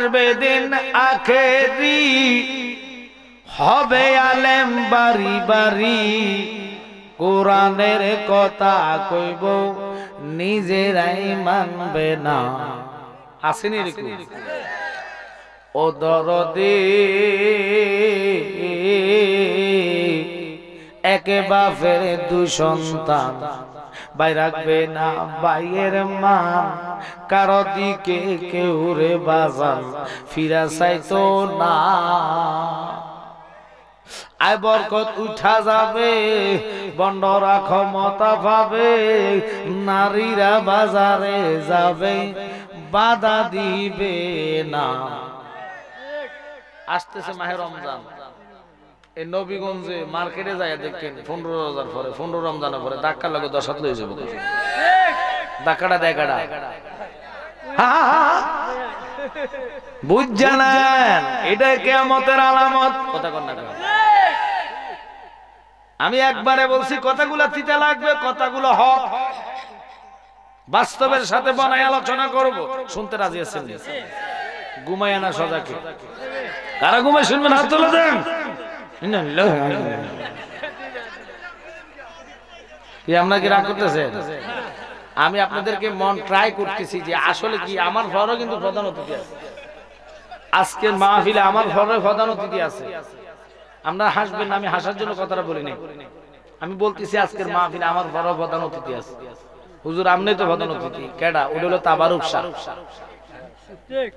আসবে দিন আখেরি হবে আলেম বাড়ি বাড়ি কোরআনের কথা কইব নিজেরাই মানবে না আসেনি এরকম ও দরদে এক বাপের দুই সন্তান ভাই রাখবে না ভাইয়ের মান কারো দিকে কেউ রে বাজান ফিরা চাইতো না আয় বরকত উঠা যাবে বন্ডরা ক্ষমতা পাবে নারীরা বাজারে যাবে বাধা দিবে না আসতেছে মাহে রমজান এই নবীগঞ্জে মার্কেটে যায় দেখেন 15,000 পরে 15 রমজানের পরে ধাক্কা লাগে 10 হাত লয়ে যাবে ধাক্কাটা দেখাটা বুঝ জানেন এটা কিয়ামতের আলামত কথা কন না আমি একবারে বলছি কথাগুলো তিতা লাগবে কথাগুলো হক বাস্তবের সাথে বনাই আলোচনা করব শুনতে রাজি আছেন ঘুমায় না সজাকে কারা ঘুমায় শুনবেন হাত তুলে দেন আপনারা কি রাগ করতেছেন আমি আপনাদেরকে মন ট্রাই করতেছি যে আসলে কি আমার ঘরও কিন্তু প্রধান অতিথি আছে আজকের মাহফিলে আমার ঘরে প্রধান অতিথি আছে আপনারা হাসবেন আমি হাসার জন্য কথাটা বলিনি আমি বলতেছি আজকের মাহফিলে আমার ঘরে প্রধান অতিথি আছে হুজুর আপনি তো প্রধান অতিথি কেডা ওটা হলো তাবারুক সাহেব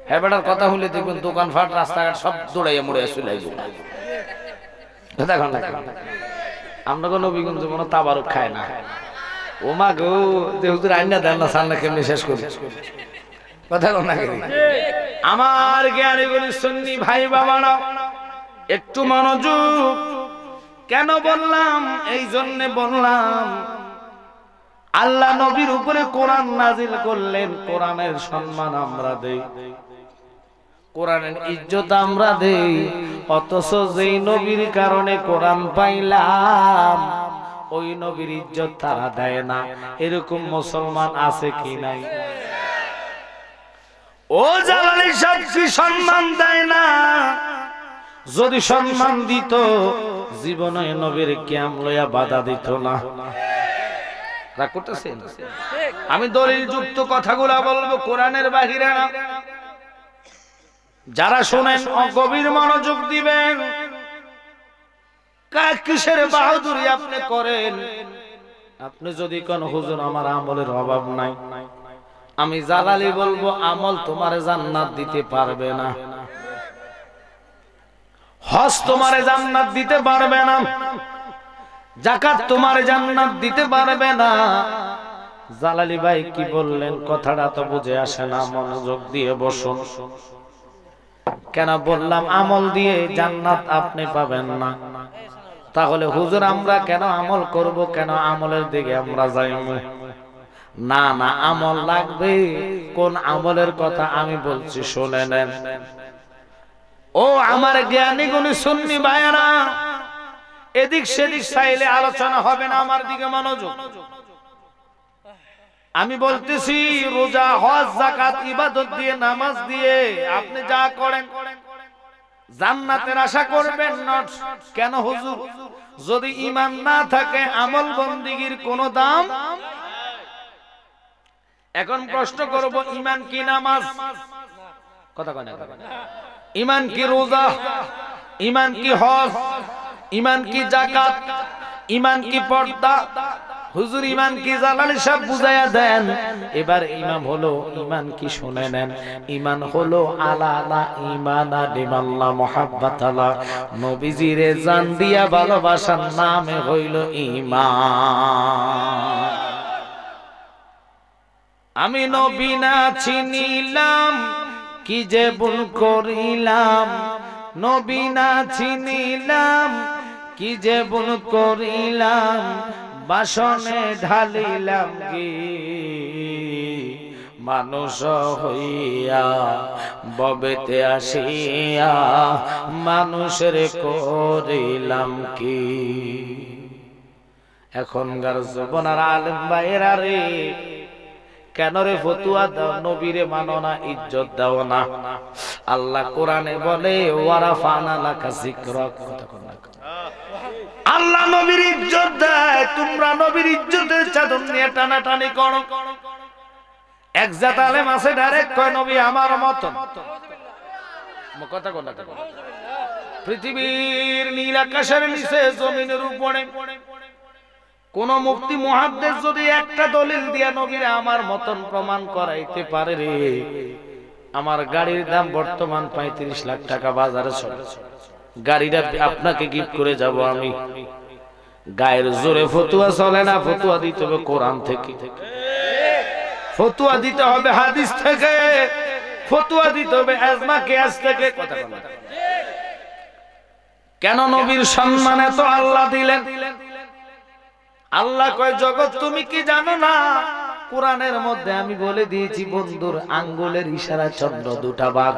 হ্যাঁ বেটার কথা হলে দেখবেন দোকানপাট রাস্তাঘাট সব দৌড়াইয়া মুড়ে চলে আসবে আমরা কোন নবীগঞ্জ কোনো তাবারুক খায় না ও মা গো যে হুজুর আইনা দেন না সামনে কেমনি শেষ করি কথা কোন না আমার জ্ঞানী গুলি সুন্নি ভাই বাবারা একটু মনোযোগ কেন বললাম এই জন্য বললাম আল্লাহ নবীর উপরে কোরআন নাজিল করলেন কোরআনের সম্মান আমরা দেই কোরআনের ইজ্জত আমরা দেই অথচ যেই নবীর কারণে কোরআন পাইলাম ওই নবীর ইজ্জত তারা দেয় না এরকম মুসলমান আছে কি নাই ও জালালি সাহেব কি সম্মান দেয় না যদি সম্মান দিত জীবনে নবীর কিয়াম লইয়া বাধা দিত না রাগ করতেছেন আমি দলিল যুক্ত কথাগুলো বলবো কোরআনের বাহিরে না যারা শুনেন গভীর মনোযোগ দিবেন কিসের বাহাদুরি আপনি করেন আপনি যদি কোন হুজুর আমার আমলের অভাব নাই আমি জালালি বলবো আমল তোমার জান্নাত দিতে পারবে না হজ তোমারে জান্নাত দিতে পারবে না যাকাত তোমারে জান্নাত দিতে পারবে না জালালি ভাই কি বললেন কথাটা তো বুঝে আসে না মনোযোগ দিয়ে বসুন কেন বললাম আমল দিয়ে জান্নাত আপনি পাবেন না তাহলে হুজুর আমরা কেন আমল করব কেন আমলের দিকে আমরা যাইব না না আমল লাগবে কোন আমলের কথা আমি বলছি শুনে নেন ও আমার জ্ঞানী গুণী সুন্নি ভাইরা এদিক সেদিক চাইলে আলোচনা হবে না আমার দিকে মনোযোগ আমি বলতেছি রোজা হজ যাকাত ইবাদত দিয়ে নামাজ দিয়ে আপনি যা করেন জান্নাতের আশা করবেন না কেন হুজুর যদি ঈমান না থাকে আমল বন্দেগীর কোনো দাম এখন প্রশ্ন করব ঈমান কি নামাজ কথা কয় না ঈমান কি রোজা ঈমান কি হজ ঈমান কি যাকাত ঈমান কি পর্দা হুজুর ঈমান কি জালালি সব বুঝায়া দেন এবার ইমাম হলো ঈমান কি শুনে নেন ঈমান হলো আলা লা ঈমানা লিল্লাহ মুহাব্বাতাল্লাহ নবীজিরে জান দিয়া ভালোবাসার নামে হইল ঈমান আমি নবী না চিনিলাম কি যে ভুল করিলাম নবী না চিনিলাম কি যে ভুল করিলাম বাসনে ঢালিলাম কি মানুষ হইয়া ববেতে আসিয়া মানুষের করিলাম কি এখনকার যুবনার আলেম ভাইরা রে কেন রে ফতুয়া দাও, নবীরে মানো না, ইজ্জত দাও না। আল্লাহ কোরআনে বলে ওয়ারাফানা লাকা যিকরাক, আল্লাহ নবীর ইজ্জত দেয়, তোমরা নবীর ইজ্জতের চাদর নিয়ে টানাটানি করো। এক জাত আলেম আছে ডাইরেক্ট কয় নবী আমার মতন। কথা কোন না, পৃথিবীর নীল আকাশের নিচে জমিনের উপরে কোন মুফতি মুহাদ্দিস যদি একটা দলিল দিয়া নবীর আমার মতন প্রমাণ করাইতে পারে রে, আমার গাড়ির দাম বর্তমান 35 লাখ টাকা বাজারে চলে, গাড়িটা আপনাকে গিফট করে যাব আমি। গায়ের জোরে ফতুয়া চলে না, ফতুয়া দিতে হবে কোরআন থেকে, ফতুয়া দিতে হবে হাদিস থেকে, ফতুয়া দিতে হবে আজমা কিয়াস থেকে। কথা বলা কেন নবীর সম্মানে তো আল্লাহ দিলেন। আল্লাহ কয় জগৎ তুমি কি জানো না, কোরআনের মধ্যে আমি বলে দিয়েছি বন্ধুর আঙ্গুলের ইশারা চন্দ্র দুটা ভাগ।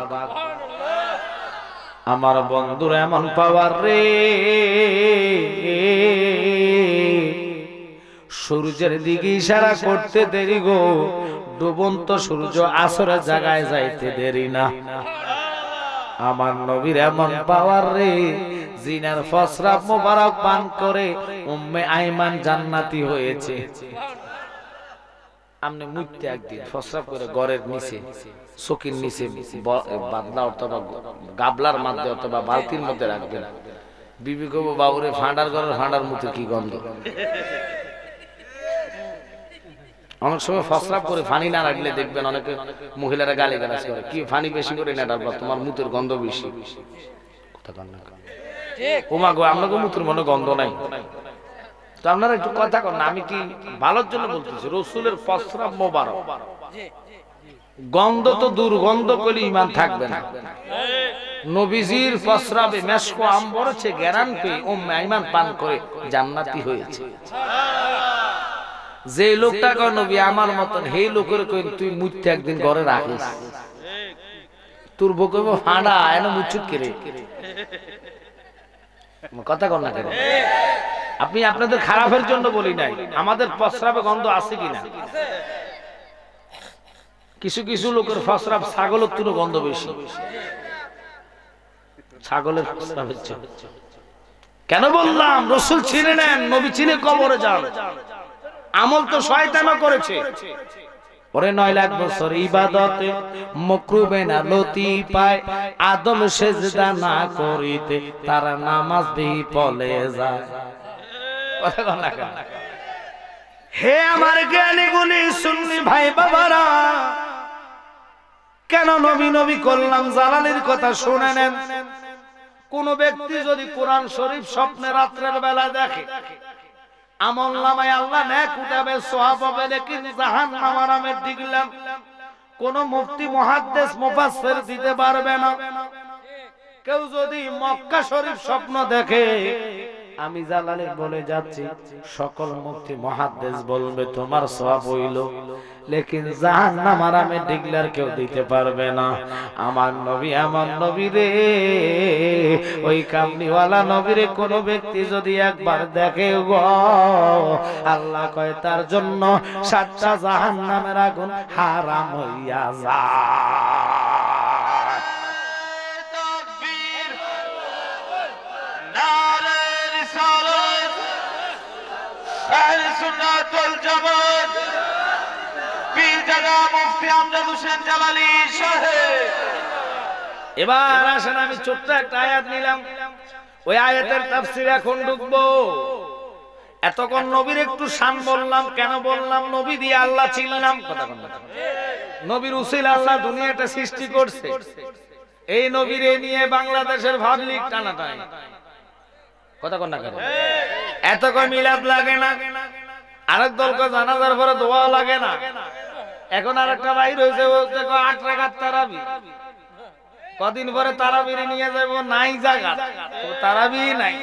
আমার বন্ধুর এমন পাওয়ার রে, সূর্যের দিকে ইশারা করতে দেরি গো, ডুবন্ত সূর্য আসরের জায়গায় যাইতে দেরি না। আমার নবীর এমন পাওয়ার রে, জিনার ফসরাব মোবারক পান করে উম্মে আইমান জান্নাতি হয়েছে। আমনে মুইতে একদিন ফসরাব করে ঘরের নিচে, চকির নিচে বাদলা অথবা গাবলার মধ্যে অথবা বালতির মধ্যে রাখবেন। বিবি কব বাবুরে ফাঁডার ঘরের ফাঁডার মতো কি গন্ধ। অনেক সময় ফসরাব করে ফানি না রাখলে দেখবেন অনেকে মহিলারা গালি গালাজ করে, কি ফানি বেশি করে না রাখবা, তোমার মুতের গন্ধ বেশি। কথা কন না, ওমা গো আপনাকে মুতের মনে গন্ধ নাই তো আপনারা একটু কথা কন না। আমি কি ভালোর জন্য বলতেছি, রসুলের ফসরাব মোবারক, গন্ধ তো দুর্গন্ধ করলে ইমান থাকবে না। নবীজির ফসরাবে মেশকো আম্বরছে গ্যারান পেয়ে উম্মে আইমান পান করে জান্নাতি হয়েছে। যে লোকটা কয় নবী আমার মতন, সেই লোকের কই তুই মুইতে একদিন ঘরে রাখিস, তোর বউ কইব হাঁড়া এনে মুচুক কেরে। কথা কন না কেন? আপনি আপনাদের খারাপের জন্য বলি নাই, আমাদের ফসরাবে গন্ধ আছে কিনা। কিছু কিছু লোকের ফসরাব ছাগলের তুলো গন্ধ বেশি, ছাগলের ফসরাব হচ্ছে। কেন বললাম রাসূল চিনে নেন, নবী চিনে কবরে যান। আমল তো শয়তানও করেছে। পরে 9 লাখ বছর ইবাদতে মকরুবে না লতি পায়, আদম সেজদা না করিতে তার নামাজ বিফলে যায়। কথা কন না কেন? হে আমার জ্ঞানী গুণী সুন্নি ভাই বাবারা, কেন নবী নবী করলাম জালালির কথা শুনে নেন। কোন ব্যক্তি যদি কোরআন শরীফ স্বপ্নে রাত্রের বেলা দেখে, আমল নামায় আল্লাহ নেক উঠাবে, সওয়াব হবে, লেকিন জাহান্নাম আরামে দিগলাম কোন মুফতি মুহাদ্দিস মুফাসসির দিতে পারবে না। কেউ যদি মক্কা শরীফ স্বপ্ন দেখে, আমি জালালি বলে যাচ্ছি, সকল মুফতি মুহাদ্দিস বলবে তোমার সওয়াব হইল, লেকিন জাহান্নাম আরামে ডিগলার কেউ দিতে পারবে না। আমার নবী আমার নবী রে, ওই কামলিওয়ালা নবীরে কোন ব্যক্তি যদি একবার দেখে গো, আল্লাহ কয় তার জন্য 7টা জাহান্নামের আগুন হারাম হইয়া যায়। এবার আসেন আমি ছোট্ট একটা আয়াত নিলাম, ওই আয়াতের তাফসীর এখন ঢুকবো। এতক্ষণ নবীর একটু শান বললাম, কেন বললাম? নবী দিয়ে আল্লাহ চিনলাম। কথা বললাম, নবীর উসিলা আল্লাহ দুনিয়াটা সৃষ্টি করছে। এই নবীর নিয়ে বাংলাদেশের পাবলিক টানাটানি। কথা কন না কেন? এতক্ষণ মিলাদ লাগে না, আরেক দলকে জানাজার পরে দোয়া লাগে না। এখন আরেকটা ভাই রয়েছে 8 রাকাত তারাবি, কদিন পরে তারাবি নিয়ে যাবো, নাই জায়গা তারাবি নাই।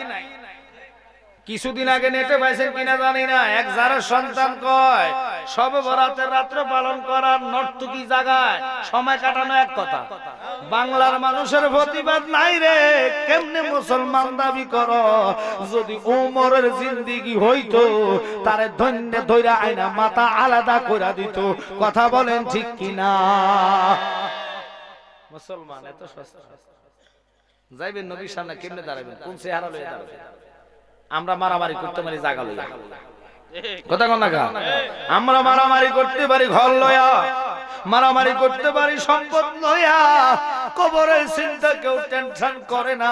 কিছুদিন আগে নেটে পাইছেন কিনা জানি না, এক যারা সন্তান কয় শবে বরাতের রাত্রে পালন করার নর্তকী জায়গায় সময় কাটানো এক কথা, বাংলার মানুষের প্রতিবাদ নাই রে। কেমনে মুসলমান দাবি করো? যদি ওমরের জিন্দেগি হইতো তারে ধন্য ধইরা আইনা মাথা আলাদা কইরা দিত। কথা বলেন ঠিক কিনা? মুসলমান এত সস্তা, যাইবেন নবীর সামনে কেমনে দাঁড়াবেন? কোন চেহারা লইয়া দাঁড়াবেন? আমরা মারামারি করতে পারি জায়গা লইয়া, কথা কোন না? আমরা মারামারি করতে পারি ঘর লইয়া, মারামারি করতে পারি সম্পদ লইয়া, কবরের চিন্তা কেউ টেনশন করে না।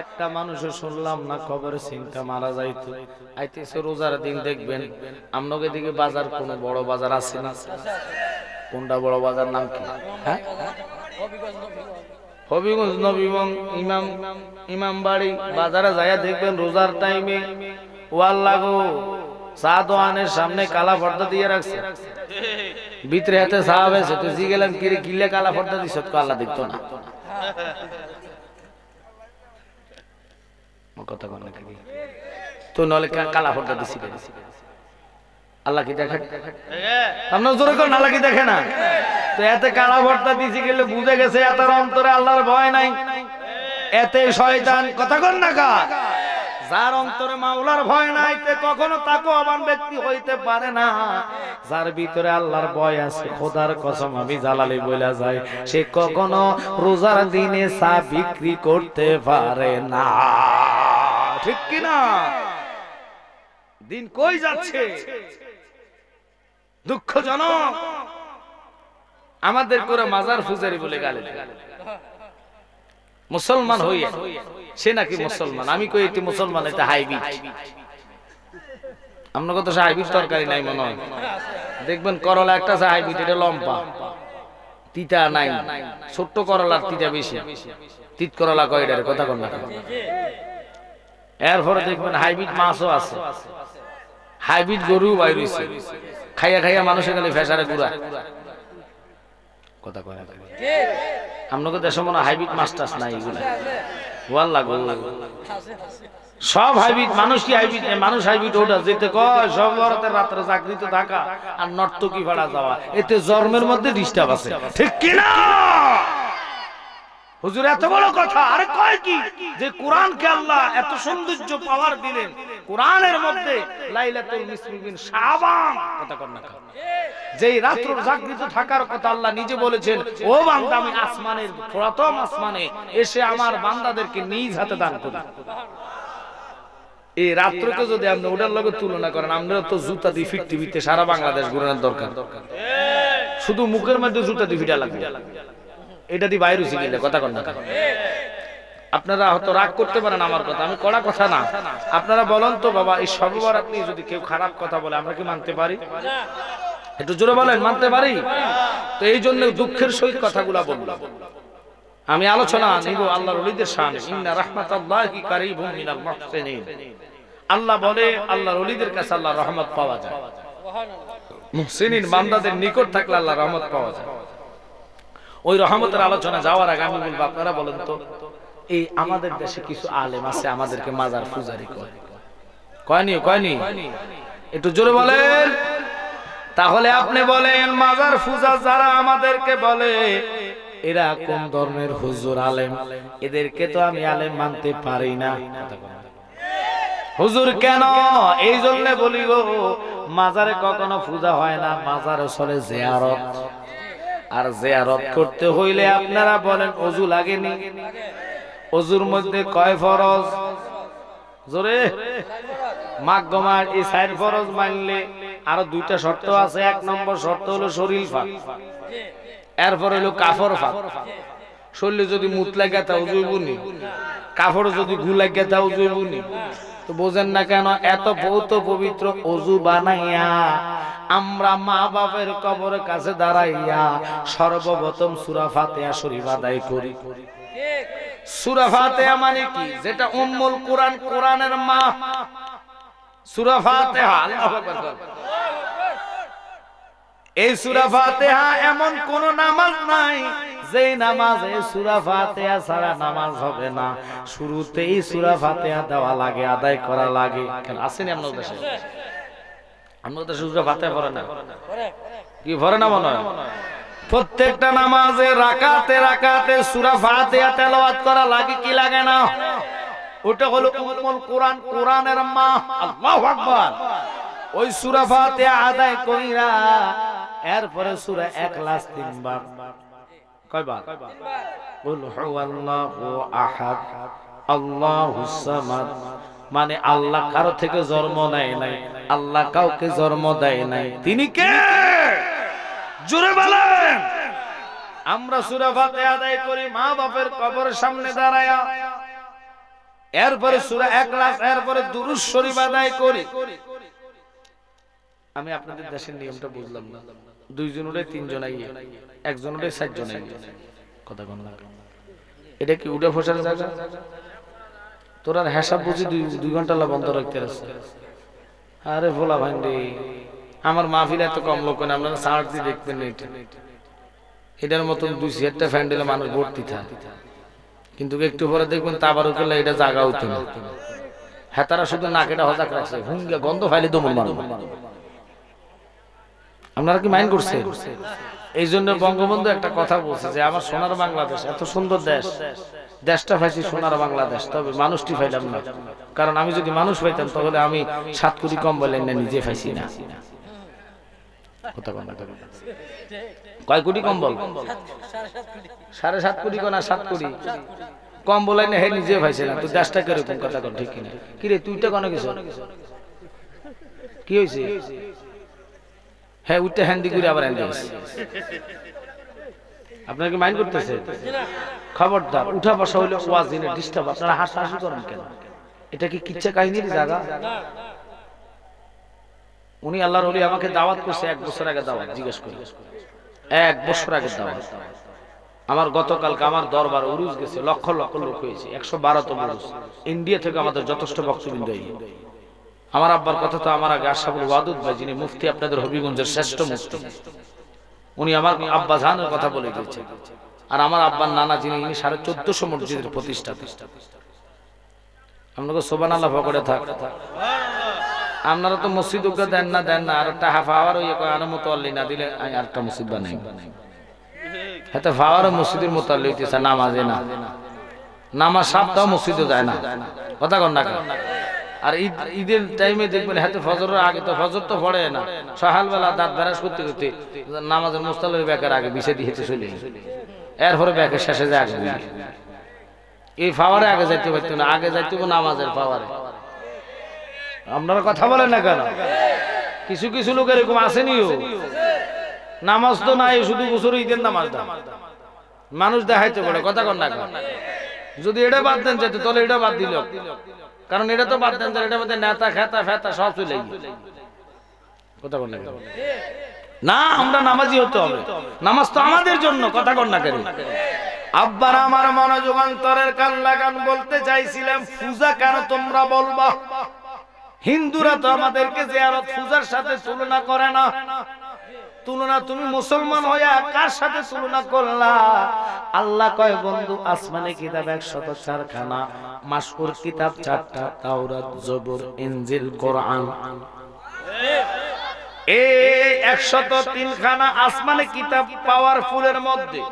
একটা মানুষও শুনলাম না কবরের চিন্তা মারা যাইতো। আইতেছে রোজার দিন দেখবেন আমনকে দিকে বাজার, কোন বড় বাজার আছে না? কোনটা বড় বাজার নাম কি? হ্যাঁ, হবিগঞ্জ নবীগঞ্জ ইমাম বাড়ি বাজারে যাইয়া দেখবেন রোজার টাইমে ওয়াল লাগো চা দোকানের সামনে কালা পর্দা দিয়ে রাখছে, ভিতরে হাতে চা হয়েছে। তো জি গেলাম কিরে কিলে কালা পর্দা দিছ? আল্লাহ দেখতো না? কথা বল না তো, নলে কালা পর্দা দিছি আল্লাহ কি দেখে? আপনার জোরে কোন আল্লাহ কি দেখে না? তো এতে কালা পর্দা দিছি গেলে বুঝে গেছে এত অন্তরে আল্লাহর ভয় নাই, এতে শয়তান। কথা কন না কা? যার অন্তরে মাওলার ভয় নাই তে কখনো তাকওয়াবান ব্যক্তি হইতে পারে না। যার ভিতরে আল্লাহর ভয় আছে, খোদার কসম আমি জালালি বইলা যাই, সে কখনো রোজার দিনে চা বিক্রি করতে পারে না। ঠিক কি না? দিন কই যাচ্ছে, দুঃখজনক। আমাদের করে মাজার ফুজারি বলে গালি মুসলমান হইয়া সে নাকি মুসলমান। আমি কই এটি মুসলমান, এটা হাইব্রিড। আপনার কত হাইব্রিড তরকারি নাই মনে হয়? দেখবেন করলা একটা হাইব্রিড, এটা লম্বা, তিতা নাই। ছোট্ট করলার তিতা বেশি, তিত করলা কয় এটার? কথা কন না? এরপরে দেখবেন হাইব্রিড মাছও আছে, হাইব্রিড গরু বাইর হইছে, খাইয়া খাইয়া মানুষের গেলে ফেসারে গুড়া। কথা কয় না? আপনাকে দেশে মনে হাইব্রিড মাছ টাছ নাই এগুলা? ওয়াল্লাহ সব হাইব্রিড। মানুষ কি হাইব্রিড? মানুষ হাইব্রিড ওটা যেতে কয় সব বরাতের রাত্রে চাকরিতে থাকা আর নর্তকী ভাড়া যাওয়া, এতে জন্মের মধ্যে ডিস্টার্ব আছে। ঠিক কিনা? হুজুর এত বড় কথা। আরে কয় কি যে কোরআনকে আল্লাহ এত সৌন্দর্য পাওয়ার দিলেন, কোরআনের মধ্যে লাইলাতুল নিসফিন শাবান। কথা কর না? যেই রাত্র জাগরিত থাকার কথা আল্লাহ নিজে বলেছেন, ও বান্দা আমি আসমানের প্রথম আসমানে এসে আমার বান্দাদেরকে নিজ হাতে দান করি। এই রাত্রকে যদি আপনি ওটার লগে তুলনা করেন, আমরা তো জুতা দিয়ে ফিট টিভিতে সারা বাংলাদেশ ঘুরানোর দরকার। শুধু মুখের মধ্যে জুতা দিয়ে ফিটা লাগবে, এটা দিয়ে বাইরে শিখিলে। কথা কন না? আপনারা হয়তো রাগ করতে পারেন আমার কথা, আমি কড়া কথা না। আপনারা বলেন তো বাবা, এই শবে বরাত নিয়ে যদি কেউ খারাপ কথা বলে আমরা কি মানতে পারি? একটু জোরে বলেন, মানতে পারি? তো এই জন্য দুঃখের সহিত কথাগুলা বললাম। আমি আলোচনা নিব আল্লাহর ওলিদের শানে। ইন্না রাহমাতাল্লাহি কারীবুম মিনাল মুহসিনিন। আল্লাহ বলে আল্লাহর ওলিদের কাছে আল্লাহর রহমত পাওয়া যায়। সুবহানাল্লাহ। মুহসিনিন বান্দাদের নিকট থাকলে আল্লাহর রহমত পাওয়া যায়। ওই রহমতের আলোচনা যাওয়ার আগে আমি বলবো, আপনারা বলেন তো, এই আমাদের দেশে কিছু আলেম আছে আমাদেরকে মাজার পূজারি কয়, কয়নি? একটু জোরে বলেন। তাহলে আপনি বলেন মাজার পূজা যারা আমাদেরকে বলে এরা কোন ধর্মের হুজুর আলেম? এদেরকে তো আমি আলেম মানতে পারি না। হুজুর কেন? এই জন্য বলি গো, মাজারে কখনো পূজা হয় না, মাজারে চলে জিয়ারত। আর জিয়ারত করতে হইলে আপনারা বলেন ওযু লাগেনি? ওযুর মধ্যে কয় ফরজ? জোরে মাগমার এই 4 ফরজ মানলে আরো 2টা শর্ত আছে। 1 নম্বর শর্ত হলো শরীর পাক, এরপর হলো কাফর পাক। শরীরে যদি মুত লাগা তা ওযু হইবনি, কাফর যদি গু লাগা তা ওযু হইবনি। তো বোঝেন না কেন এত বহুত পবিত্র ওযু বানাইয়া আমরা মা বাপের কবরের কাছে দাঁড়াইয়া সর্বপ্রথম সূরা ফাতিহা শরীফ আদায় করি। ঠিক। সূরা ফাতিহা মানে কি? যেটা উম্মুল কুরআন, কোরআনের মা। সূরা ফাতিহা, আল্লাহু আকবার। এই সূরা ফাতিহা এমন কোন নামাজ নাই যে নামাজে সূরা ফাতিহা ছাড়া নামাজ হবে না। শুরুতেই সূরা ফাতিহা দেওয়া লাগে, আদায় করা লাগে। কেন আসেনি আপনাদের দেশে? আমরা তো সূরা ফাতিহা পড়ে না, কি পড়ে না মনে হয়? প্রত্যেকটা নামাজে রাকাতে রাকাতে সূরা ফাতিহা তেলাওয়াত করা লাগে কি লাগে না? ওটা হলো উম্মুল কোরআন, কোরআনের মা। আল্লাহু আকবার। ওই সূরা ফাতিহা আদায় কইরা এরপরে সূরা ইখলাস 3 বার। কয়বার? কুল হুয়াল্লাহু আহাদ আল্লাহুস সামাদ। মানে আল্লাহ কারো থেকে জন্ম নেয় নাই, আল্লাহ কাউকে জন্ম দেয় নাই, তিনি কে? জোরে বলেন। আমরা সূরা ফাতিহা আদায় করি মা বাপের কবরের সামনে দাঁড়ায়া, এরপরে সূরা ইখলাস, এরপরে দুরূদ শরীফ আদায় করি। আমি আপনাদের দেশের নিয়মটা বুঝলাম না, দুইজন উঠে তিনজন আইয়ে, একজন উঠে চারজন আইয়ে, কথা কোন লাগে? এটা কি উঠে বসার জায়গা? তোরার হিসাব বুঝি 2 ঘন্টা বন্ধ রাখতে আছে। আরে ভোলা ভান্ডি, আমার মাহফিল এত কম লোক না, আপনারা সার্চ দিয়ে দেখবেন এটা। এটার মতন 2-4টা ফ্যান্ডেলে মানুষ ভর্তি থাকে, কিন্তু একটু পরে দেখবেন তাবারুক করলে এটা জায়গা হতো না। হ্যাঁ, তারা শুধু নাকেটা হজাক রাখছে, হুঙ্গা গন্ধ ফাইলে দমন মারব। আপনারা কি মাইন্ড করছে? এই জন্য বঙ্গবন্ধু একটা কথা বলছে যে আমার সোনার বাংলাদেশ, এত সুন্দর দেশ, দেশটা পাইছি সোনার বাংলাদেশ, তবে মানুষটি পাইলাম না। কারণ আমি যদি মানুষ পাইতাম তাহলে আমি 7 কোটি কম্বল এনে নিজে পাইছি না। কয় কোটি কম্বল? 7.5 কোটি না 7 কোটি কম্বল এনে হে নিজে পাইছে না। তুই দেশটা কিরকম? কথা কর ঠিক কিনা? কিরে তুইটা কোনো কিছু কি হয়েছে? হ্যাঁ, উঠতে হ্যান্দি করে আবার হ্যান্দি হয়েছে। আপনারা কি মাইন্ড করতেছে? খবরদার, উঠা বসা হইলে ওয়াজিনে ডিস্টার্ব। আপনারা হাসাহাসি করেন কেন? এটা কি কিচ্ছা কাহিনীর জায়গা? উনি আল্লাহর ওলি, আমাকে দাওয়াত করছে 1 বছর আগে। দাওয়াত জিজ্ঞেস করি, 1 বছর আগে দাওয়াত। আমার গতকালকে আমার দরবার উরুজ গেছে, লক্ষ লক্ষ লোক হয়েছে, 112তম উরুজ। ইন্ডিয়া থেকে আমাদের যথেষ্ট বক্তবৃন্দ। আমার আব্বার কথা তো আমার আগে আশরাফুল ওয়াদুদ ভাই, যিনি মুফতি আপনাদের হবিগঞ্জের শ্রেষ্ঠ মুফতি, উনি আমার আব্বা জানের কথা বলে দিয়েছেন। আর আমার আব্বার নানা, যিনি 1450 মসজিদের প্রতিষ্ঠাতা। আপনাকে সুবহানাল্লাহ পকড়ে থাক। আপনারা তো মসজিদ উগা দেন না, আর একটা হাফাওয়ার ওই আর মুতাল্লি না দিলে আর একটা মসজিদ বানাই। হ্যাঁ, তো ফাওয়ার মসজিদের মুতাল্লি হইতেছে, নামাজে না। নামাজ সপ্তাহ মসজিদে যায় না, কথা কন না। আর ঈদের টাইমে দেখবেন হাতে ফজরের আগে, তো ফজর তো পড়ে না, সকালবেলা দাঁত ব্রাশ করতে করতে নামাজের মুস্তালের ব্যাকের আগে বিছে দিয়ে চলে, এরপরে ব্যাকের শেষে যায় আগে। এই ফাওয়ারে আগে যাইতে পারতো না, আগে যাইতে নামাজের ফাওয়ারে। আপনারা কথা বলেন না কেন? কিছু কিছু লোক এরকম আসেনিও, নামাজ তো নাই, শুধু বছর ঈদের নামাজ দেয়, মানুষ দেখাইতে পারে, কথা কন না। যদি এটা বাদ দেন যেত তাহলে এটা বাদ দিল, কারণ এটা তো বাদ দেন, এটা মধ্যে নেতা খেতা ফেতা সব চলে কথা কন না। আমরা নামাজি হতে হবে, নামাজ তো আমাদের জন্য, কথা কন না কেন? আব্বার আমার মনোযোগান্তরের কান লাগান, বলতে চাইছিলাম পূজা কেন তোমরা বলবা? হিন্দুরা তো আমাদেরকে জিয়ারত পূজার সাথে তুলনা করে না। তুলনা তুমি মুসলমান হইয়া কার সাথে তুলনা করলা? আল্লাহ কয় বন্ধু, আসমানে কিতাব 104 খানা, মাশহুর কিতাব 4টা, তাওরাত, জবুর, ইনজিল, কোরআন। এই 103 খানা আসমানে কিতাব পাওয়ারফুলের মধ্যে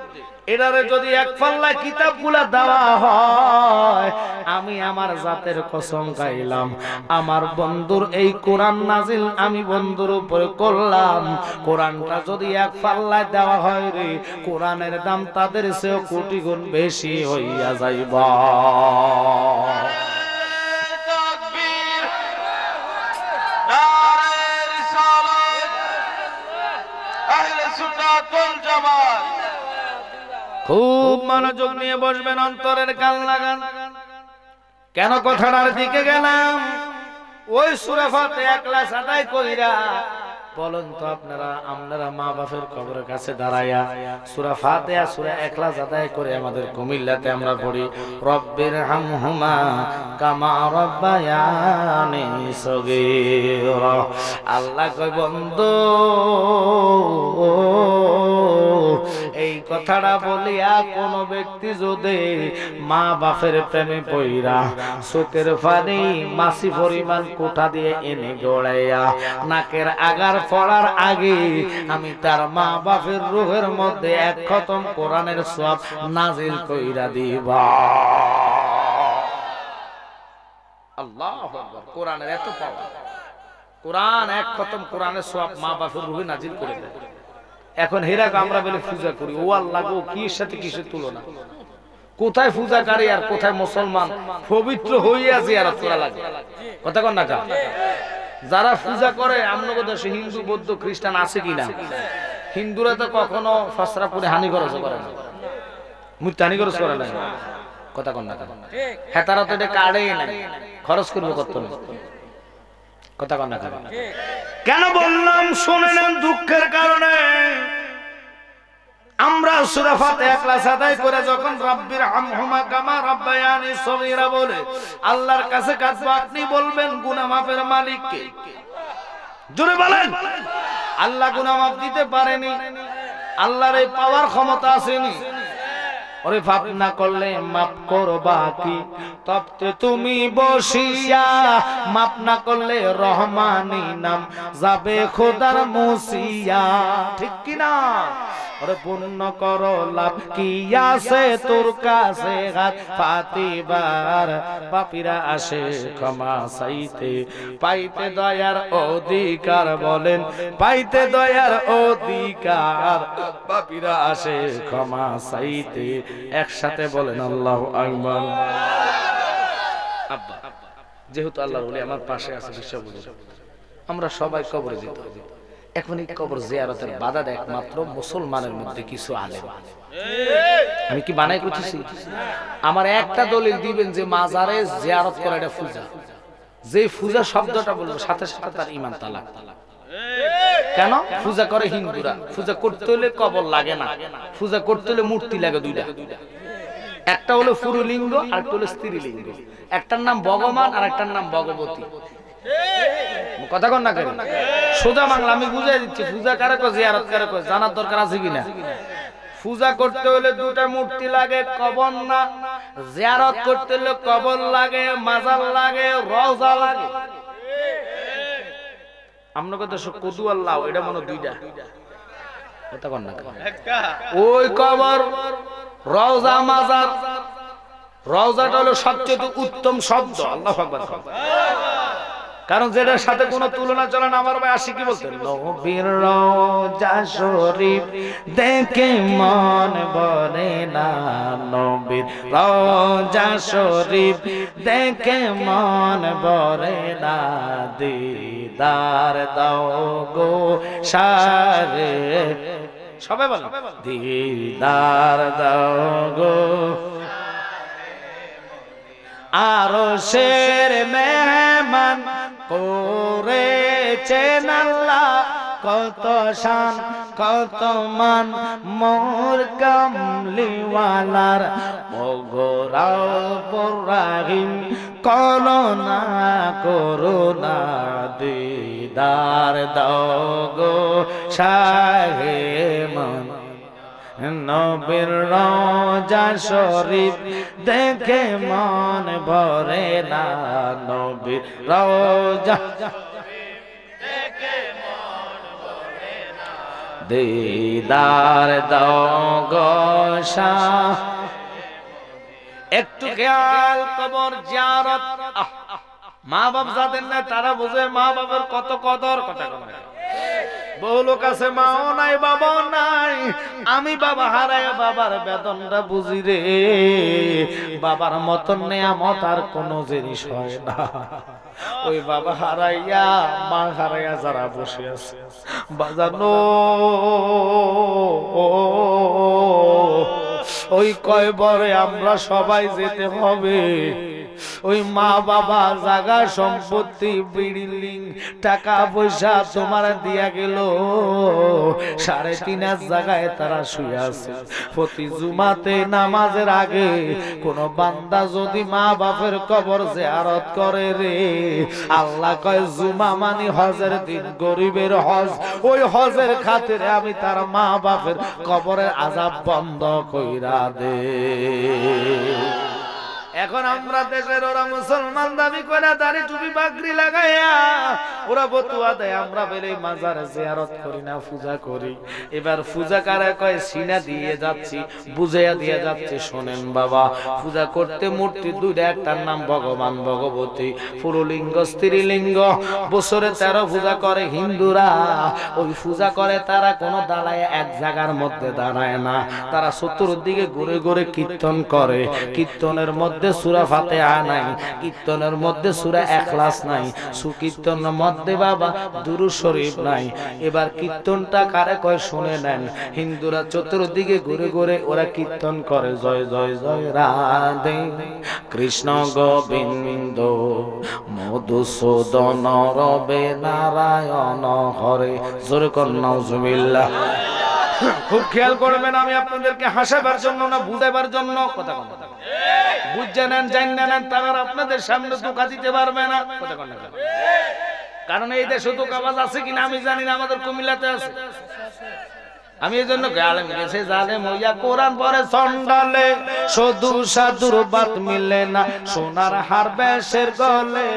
এটারে যদি এক পাল্লা কিতাবগুলা দেওয়া হয়, আমি আমার জাতের কসম খাইলাম, আমার বন্ধুর এই কোরআন নাজিল আমি বন্ধুর উপরে করলাম। কোরআনটা যদি এক পাল্লায় দেওয়া হয় রে, কোরআনের দাম তাদের চেয়ে কোটি গুণ বেশি হইয়া যাইবা। খুব মনোযোগ নিয়ে বসবেন, অন্তরের কান লাগান। কেন কথাটার দিকে গেলাম? ওই সূরা ফাতিহা ইখলাস আদায় কইরা বলেন তো আপনারা মা বাপের কবরের কাছে দাঁড়ায়া সূরা ফাতিহা সূরা ইখলাস আদায় করে আমাদের কুমিল্লাতে আমরা পড়ি, রব্বির হামহুমা কামা রব্বায়ানি সগীরা। আল্লাহ কয় বন্ধু, এই কথাটা বলিয়া কোন ব্যক্তি যদি মা বাপের প্রেমে পইরা চোখের পানি মাছি পরিমাণ কোটা দিয়ে এনে গড়াইয়া নাকের আগার পড়ার আগে আমি তার মা বাপের রূহের মধ্যে এক খতম কোরআনের সওয়াব নাজিল কইরা দিবা। আল্লাহু আকবার। কোরআনের এত পাওয়ার, কোরআন এক খতম কোরআনের সওয়াব মা বাপের রূহে নাজিল করে দেয়। এখন হেরাকে আমরা বলে পূজা করি, ও আল্লাহ গো কির সাথে কিসের তুলনা? কোথায় পূজাকারী আর কোথায় মুসলমান পবিত্র হইয়া জিয়ারত করা লাগে? কথা কন না কা? যারা পূজা করে আমনগো দেশে হিন্দু বৌদ্ধ খ্রিস্টান আছে কিনা? হিন্দুরা তো কখনো ফসরা পরে হানি খরচ করে না, মূর্তি হানি খরচ করে না। কথা কন না কা? হ্যাঁ, তারা তো এটা কাড়ে নাই, খরচ করবো কত না? কথা কন না কা? কেন বললাম শুনে নেন, দুঃখের কারণে আমরা সূরা ফাতিহা ক্লাস আদায় করে যখন রাব্বির হামহুমা কামা রাব্বায়ানি সগীরা বলে আল্লাহর কাছে কাঁদবো, আপনি বলবেন গুনাহ মাফের মালিক কে? জোরে বলেন। আল্লাহ গুনাহ মাফ দিতে পারেনি, আল্লাহর এই পাওয়ার ক্ষমতা আসেনি। ওরে পাপ না করলে মাফ করবা কি? তবে তুমি বসিয়া মাফ না করলে রহমানি নাম যাবে খোদার মুসিয়া, ঠিক কি না? ওরে পূর্ণ করো লাভ কি আছে তোর কাছে হাত পাতিবার, পাপীরা আসে ক্ষমা চাইতে, পাইতে দয়ার অধিকার, বলেন পাইতে দয়ার অধিকার, পাপীরা আসে ক্ষমা চাইতে। একসাথে বলেন আল্লাহু আকবার। আব্বা যেহেতু আল্লাহর ওলি আমার পাশে আছে, বিশ্বাস করুন আমরা সবাই কবরে যেতে হবে। এখন এই কবর জিয়ারতের বাধা দেয় একমাত্র মুসলমানের মধ্যে কিছু আলেম। আমি কি বানাই করতেছি? আমার একটা দলিল দিবেন যে মাজারে জিয়ারত করা এটা পূজা। যে পূজা শব্দটা বলবো সাথে সাথে তার ঈমান তালাক। কেন? পূজা করে হিন্দুরা, পূজা করতে হলে কবর লাগে না, পূজা করতে হলে মূর্তি লাগে দুইটা। একটা হলো পুরুলিঙ্গ আর একটা হলো স্ত্রীলিঙ্গ। একটার নাম ভগবান আর একটার নাম ভগবতী। কথা কন না কেন? সোজা বাংলা আমি বুঝাই দিচ্ছি। পূজা কারে কয়, জিয়ারত কারে কয়, জানার দরকার আছে কিনা? পূজা করতে হলে দুটা মূর্তি লাগে, কবর না। জিয়ারত করতে হলে কবর লাগে, মাজার লাগে, রওজা লাগে। আপনাকে তো কদু আল্লাহ এটা মনে দুইটা। কথা কন না কেন? ওই কবর, রওজা, মাজার। রওজাটা হলো সবচেয়ে উত্তম শব্দ, আল্লাহু আকবার। কারণ যেটার সাথে কোনো তুলনা চলে না। আমার ভাই আসি কি বলতেন, নবীর রওজা শরীফ দেখে মন ভরে না, নবীর রওজা শরীফ দেখে মন ভরে না, দিদার দাও গো সারে, সবাই বল দিদার দাও গো, আরশের মেহমান করেছেন আল্লাহ, কত শান কত মান মোর কামলিওয়ালার, মগরাও পরাহিম করুণা করুণা, দিদার দাও গো শাহে মান, নবীর রওজা শরীফ দেখে মন ভরে না, নবীর রওজা দেখে মন ভরে না, দিদার দাও গো শাহ। একটু খেয়াল, কবর জিয়ারত মা বাপ যাদের না তারা বুঝে মা বাবার কত কদর। কথা কথা বহু লোক আছে মাও নাই বাবাও নাই, আমি বাবা হারায় বাবার বেদনটা বুঝি রে, বাবার মতন নেয়ামত আর কোন জিনিস হয় না। ওই বাবা হারাইয়া মা হারাইয়া যারা বসে আছে বাজানো, ওই কয়বরে আমরা সবাই যেতে হবে। ওই মা বাবা জায়গা সম্পত্তি বিল্ডিং টাকা পয়সা তোমার দিয়া গেল 3.5 জায়গায় তারা শুয়ে আছে প্রতি জুমাতে নামাজের আগে কোন বান্দা যদি মা বাপের কবর জিয়ারত করে রে আল্লাহ কয় জুমা মানে হজের দিন গরিবের হজ ওই হজের খাতিরে আমি তার মা বাপের কবরের আযাব বন্ধ কইরা দে এখন আমরা দেশের ওরা মুসলমান দাবি করে দাড়ি টুপি পাগড়ি লাগাইয়া ওরা বতুয়া দেয় আমরা বেলে মাজারে জিয়ারত করি না পূজা করি এবার পূজা কারা কয় সিনা দিয়ে যাচ্ছি বুঝাইয়া দিয়ে যাচ্ছে শোনেন বাবা পূজা করতে মূর্তি দুইটা একটার নাম ভগবান ভগবতী পুরুলিঙ্গ স্ত্রীলিঙ্গ বছরে 13 পূজা করে হিন্দুরা ওই পূজা করে তারা কোনো দাঁড়ায় এক জায়গার মধ্যে দাঁড়ায় না তারা চতুর্দিকে ঘুরে ঘুরে কীর্তন করে কীর্তনের মধ্যে সূরা ফাতিহা নাই কীর্তনের মধ্যে সূরা ইখলাস নাই সুকীর্তনের মধ্যে বাবা দুরূদ শরীফ নাই এবার কীর্তনটা কারে কয় শুনে নেন হিন্দুরা চতুর্দিকে ঘুরে ঘুরে ওরা কীর্তন করে জয় জয় জয় রাধে কৃষ্ণ গোবিন্দ মধুসূদন রবে নারায়ণ হরে জোরে কর নাউজুবিল্লাহ খুব খেয়াল করবেন আমি আপনাদেরকে হাসাবার জন্য না বুঝাবার জন্য কথা কথা বুঝে নেন জানেন নেন তারা আপনাদের সামনে ধোঁকা দিতে পারবে না কথা কথা কারণ এই দেশে ধোঁকাবাজ আছে কিনা আমি জানি না আমাদের কুমিল্লাতে আছে আমি এজন্য গালাম গেছে জালেম হইয়া কোরআন পড়ে চন্ডালে শুধু সাধুর বাত মিলে না সোনার হার বেশের গলে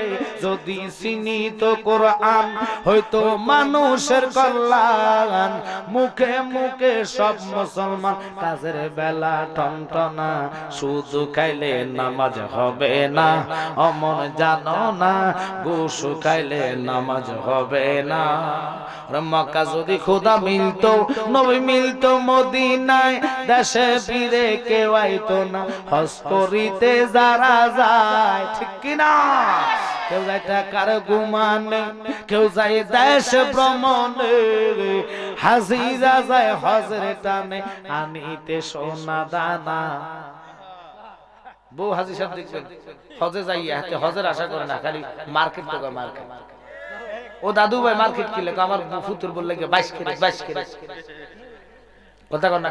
যদি চিনিত কোরআন হয়তো মানুষের কল্যাণ মুখে মুখে সব মুসলমান কাজের বেলা টনটনা শুধু খাইলে নামাজ হবে না অমন জানো না ঘুষ খাইলে নামাজ হবে না মক্কা যদি খোদা মিলতো নবী মিলতো মদিনায় দেশে ফিরে কেউ আইতো না হজ করিতে যারা যায় ঠিক কিনা কেউ যায় টাকার গুমানে কেউ যায় দেশ ভ্রমণে হাজিরা যায় হজের টানে আনিতে সোনা দানা বউ হাজি সাহেব দেখবেন হজে যাইয়া হজের আশা করে না খালি মার্কেট তো মার্কেট ও দাদু ভাই মার্কেট কি লেখা আমার ফুতুর বললে 22 কেজি কথা কর না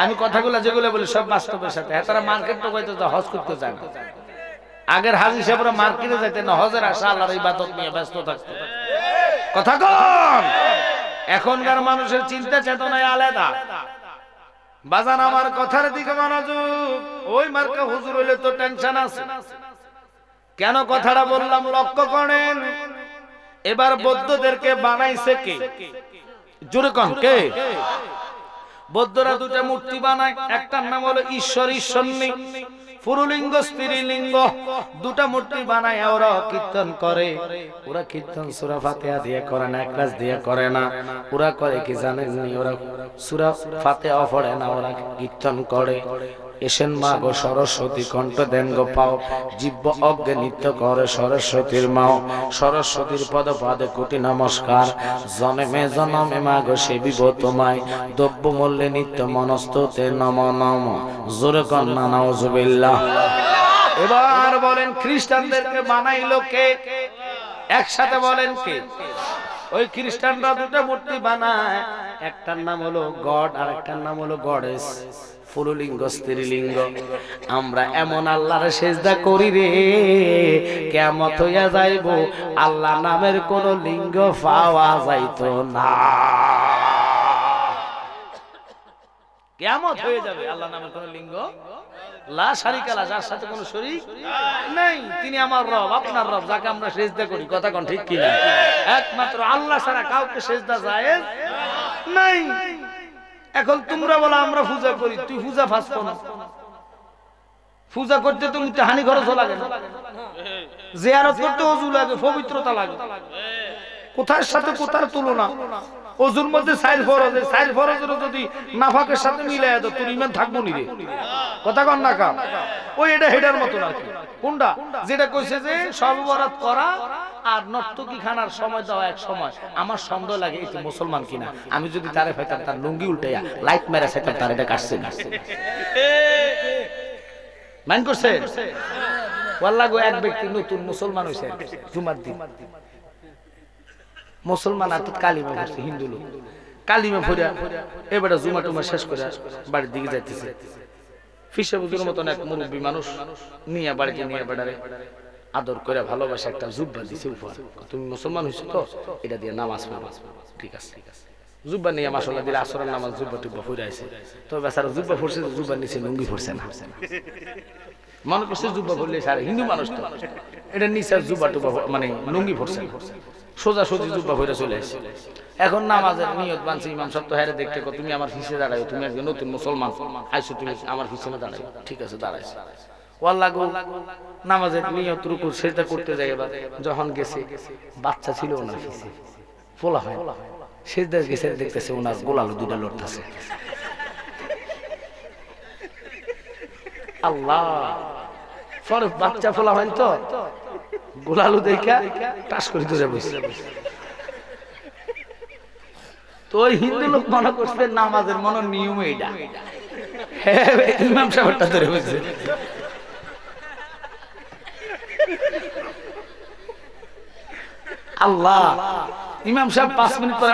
আমি কথাগুলো যেগুলো বলি সব বাস্তবের সাথে তারা মার্কেট তো কইতো হজ করতে যায় না আগের হাজি সাহেবরা মার্কেটে যাইতেন না হজের আশা আল্লাহর ইবাদত নিয়ে ব্যস্ত থাকতো কথা কন এখনকার মানুষের চিন্তা চেতনায় আলাদা বাজান আমার কথার দিকে মনোযোগ ওই মার্কা হুজুর হইলে তো টেনশন আছে কেন কথাটা বললাম লক্ষ্য করেন এবার বৌদ্ধদেরকে বানাইছে কে জোরে কোন কে বৌদ্ধরা দুটো মূর্তি বানায় একটার নাম হলো ঈশ্বর ঈশ্বরনী পুরুলিঙ্গ স্ত্রীলিঙ্গ দুটো মূর্তি বানায় ওরা কীর্তন করে ওরা কীর্তন সূরা ফাতিহা দিয়ে করে না ইখলাস দিয়ে করে না ওরা করে কি জানেন ওরা সূরা ফাতিহা পড়ে না ওরা কীর্তন করে এসেন মা গো সরস্বতী কণ্ঠ দেন গো পাও জিহ্ব অজ্ঞে নৃত্য করে সরস্বতীর মাও সরস্বতীর পদে কোটি নমস্কার জনমে জনমে মা গো সেবিব তোমায় দ্রব্য মূল্যে নিত্য মনস্তুতে নম নম জোরে কন্যা নাউজুবিল্লাহ এবার বলেন খ্রিস্টানদেরকে বানাইলো কে একসাথে বলেন কে ওই খ্রিস্টানরা দুটো মূর্তি বানায় একটার নাম হলো গড আর একটার নাম হলো গডেস পুরুলিঙ্গ স্ত্রীলিঙ্গ আমরা এমন আল্লাহর সেজদা করি রে কিয়ামত হইয়া যাইব আল্লাহ নামের কোন লিঙ্গ পাওয়া যাইতো না কিয়ামত হয়ে যাবে আল্লাহ নামের কোন লিঙ্গ লা শারিকা লা যার সাথে কোনো শরীক নাই তিনি আমার রব আপনার রব যাকে আমরা সেজদা করি কথা কোন ঠিক কি না একমাত্র আল্লাহ ছাড়া কাউকে সেজদা জায়েজ নাই এখন তোমরা বলো আমরা পূজা করি তুই পূজা ফাস করো পূজা করতে তুমি হানি খরচ লাগে না জিয়ারত করতে ওযু লাগে পবিত্রতা লাগে কোথার সাথে কোথার তুলনা ওযুর মধ্যে চার ফরজের যদি নাফাকের সাথে মিলাই দাও তোর ঈমান থাকবো নি রে কথা কন না কা ওই এটা হেডার মত না কোনটা যেটা কইছে যে সর্ববরাত করা আর নর্তকী খানার সময় দাও এক সময় আমার সন্দেহ লাগে এই মুসলমান কিনা আমি যদি তারে পাইতাম তার লুঙ্গি উল্টাইয়া লাইট মেরে সেটা তার এটা কাটছে মান করছে ওয়াল্লাহ গো এক ব্যক্তি নতুন মুসলমান হয়েছে জুমার দিন মুসলমান আর কালিমা পড়ছে হিন্দু লোক কালিমা পড়ে এবারে জুমা টুমা শেষ করে বাড়ির দিকে যাইতেছে ফিসা বুজুর মতন এক মুরব্বী মানুষ নিয়ে বাড়িতে নিয়ে বেড়ারে আদর করে ভালোবাসা একটা জুব্বা দিছে উপহার তুমি মুসলমান হইছো তো এটা দিয়ে নামাজ পড়ো ঠিক আছে জুব্বা নিয়ে মাশাআল্লাহ দিলে আসরের নামাজ জুব্বা টুব্বা পড়ে আইছে তো বেচারা জুব্বা পড়ছে জুব্বা নিচে লুঙ্গি পড়ছে না মনে করছে জুব্বা পড়লে সারা হিন্দু মানুষ তো এটা নিচে জুব্বা টুব্বা মানে লুঙ্গি পড়ছে সোজা সোজি জুব্বা পড়ে চলে আসে এখন নামাজের নিয়ত বানছে ইমাম সাহেব তো হেরে দেখতে তুমি আমার পিছে দাঁড়াও তুমি একজন নতুন মুসলমান আইছো তুমি আমার পিছনে দাঁড়াও ঠিক আছে দাঁড়াইছো ওয়াল্লাহ গো নামাজের নিয়ত রুকু সেজদা করতে যায় এবার যখন গেছে বাচ্চা ছিল ওনার পিছে ফোলা হয় সেজদা গেছে দেখতেছে ওনার গোলালো দুটো লড়তেছে আল্লাহ পরে বাচ্চা ফোলা হয় তো গোলালু দেখা টাস করে ধরে বসে তো ওই হিন্দু লোক মনে করছে নামাজের মনে নিয়ম এইটা হ্যাঁ ইমাম সাহেবটা ধরে বসে আল্লাহ ইমাম সাহেব 5 মিনিট পরে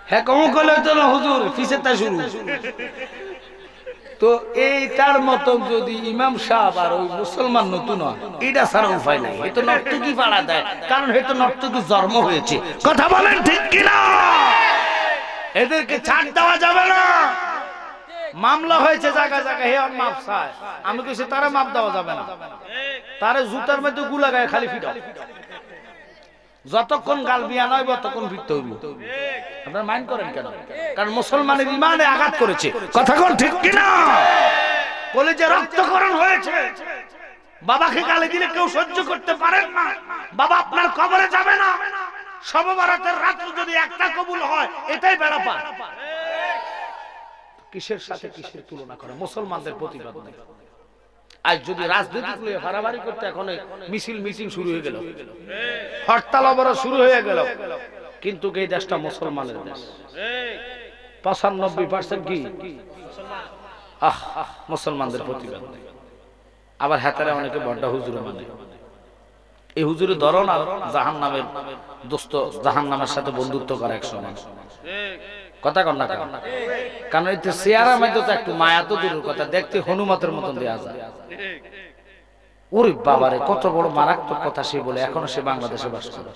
হ্যাঁ কম করলে তো না হুজুর পিছে তা শুরু তো এইটার মতো যদি ইমাম সাহেব আর ওই মুসলমান নতুন হয় এটা ছাড়া উপায় নাই এ তো নর্তকী পাড়া দেয় কারণ এ তো নর্তকী জন্ম হয়েছে কথা বলেন ঠিক কিনা এদেরকে ছাড় দেওয়া যাবে না মামলা হয়েছে জায়গা জায়গা হে মাপ চায় আমি কইছি তারা মাপ দেওয়া যাবে না তারে জুতার মধ্যে গুলা গায়ে খালি ফিটাও যতক্ষণ গাল বিয়া নয় ততক্ষণ ফিরতে হইব আপনারা মাইন্ড করেন কেন কারণ মুসলমানের ইমানে আঘাত করেছে কথা কোন ঠিক কিনা কলেজে রক্তকরণ হয়েছে বাবাকে গালি দিলে কেউ সহ্য করতে পারেন না বাবা আপনার কবরে যাবে না শবে বরাতের রাত যদি একটা কবুল হয় এটাই বেড়া পার কিসের সাথে কিসের তুলনা করে মুসলমানদের প্রতিবাদ নেই আজ যদি রাজনৈতিক নিয়ে হারাহারি করতে এখন মিছিল মিটিং শুরু হয়ে গেল হরতাল অবরোধ শুরু হয়ে গেল কিন্তু এই দেশটা মুসলমানের দেশ 95% কি মুসলমানদের প্রতিবাদ নেই আবার হাতারে অনেকে বড় হুজুর মানে এই হুজুরের ধরন আর জাহান্নামের দোস্ত জাহান্নামের সাথে বন্ধুত্ব করে এক সমান কথা কন না কারণ এই চেহারা মধ্যে তো একটু মায়া তো দূরের কথা দেখতে হনুমাতের মতন দেয়া যায় ওরে বাবারে কত বড় মারাত্মক কথা সে বলে এখনো সে বাংলাদেশে বাস করে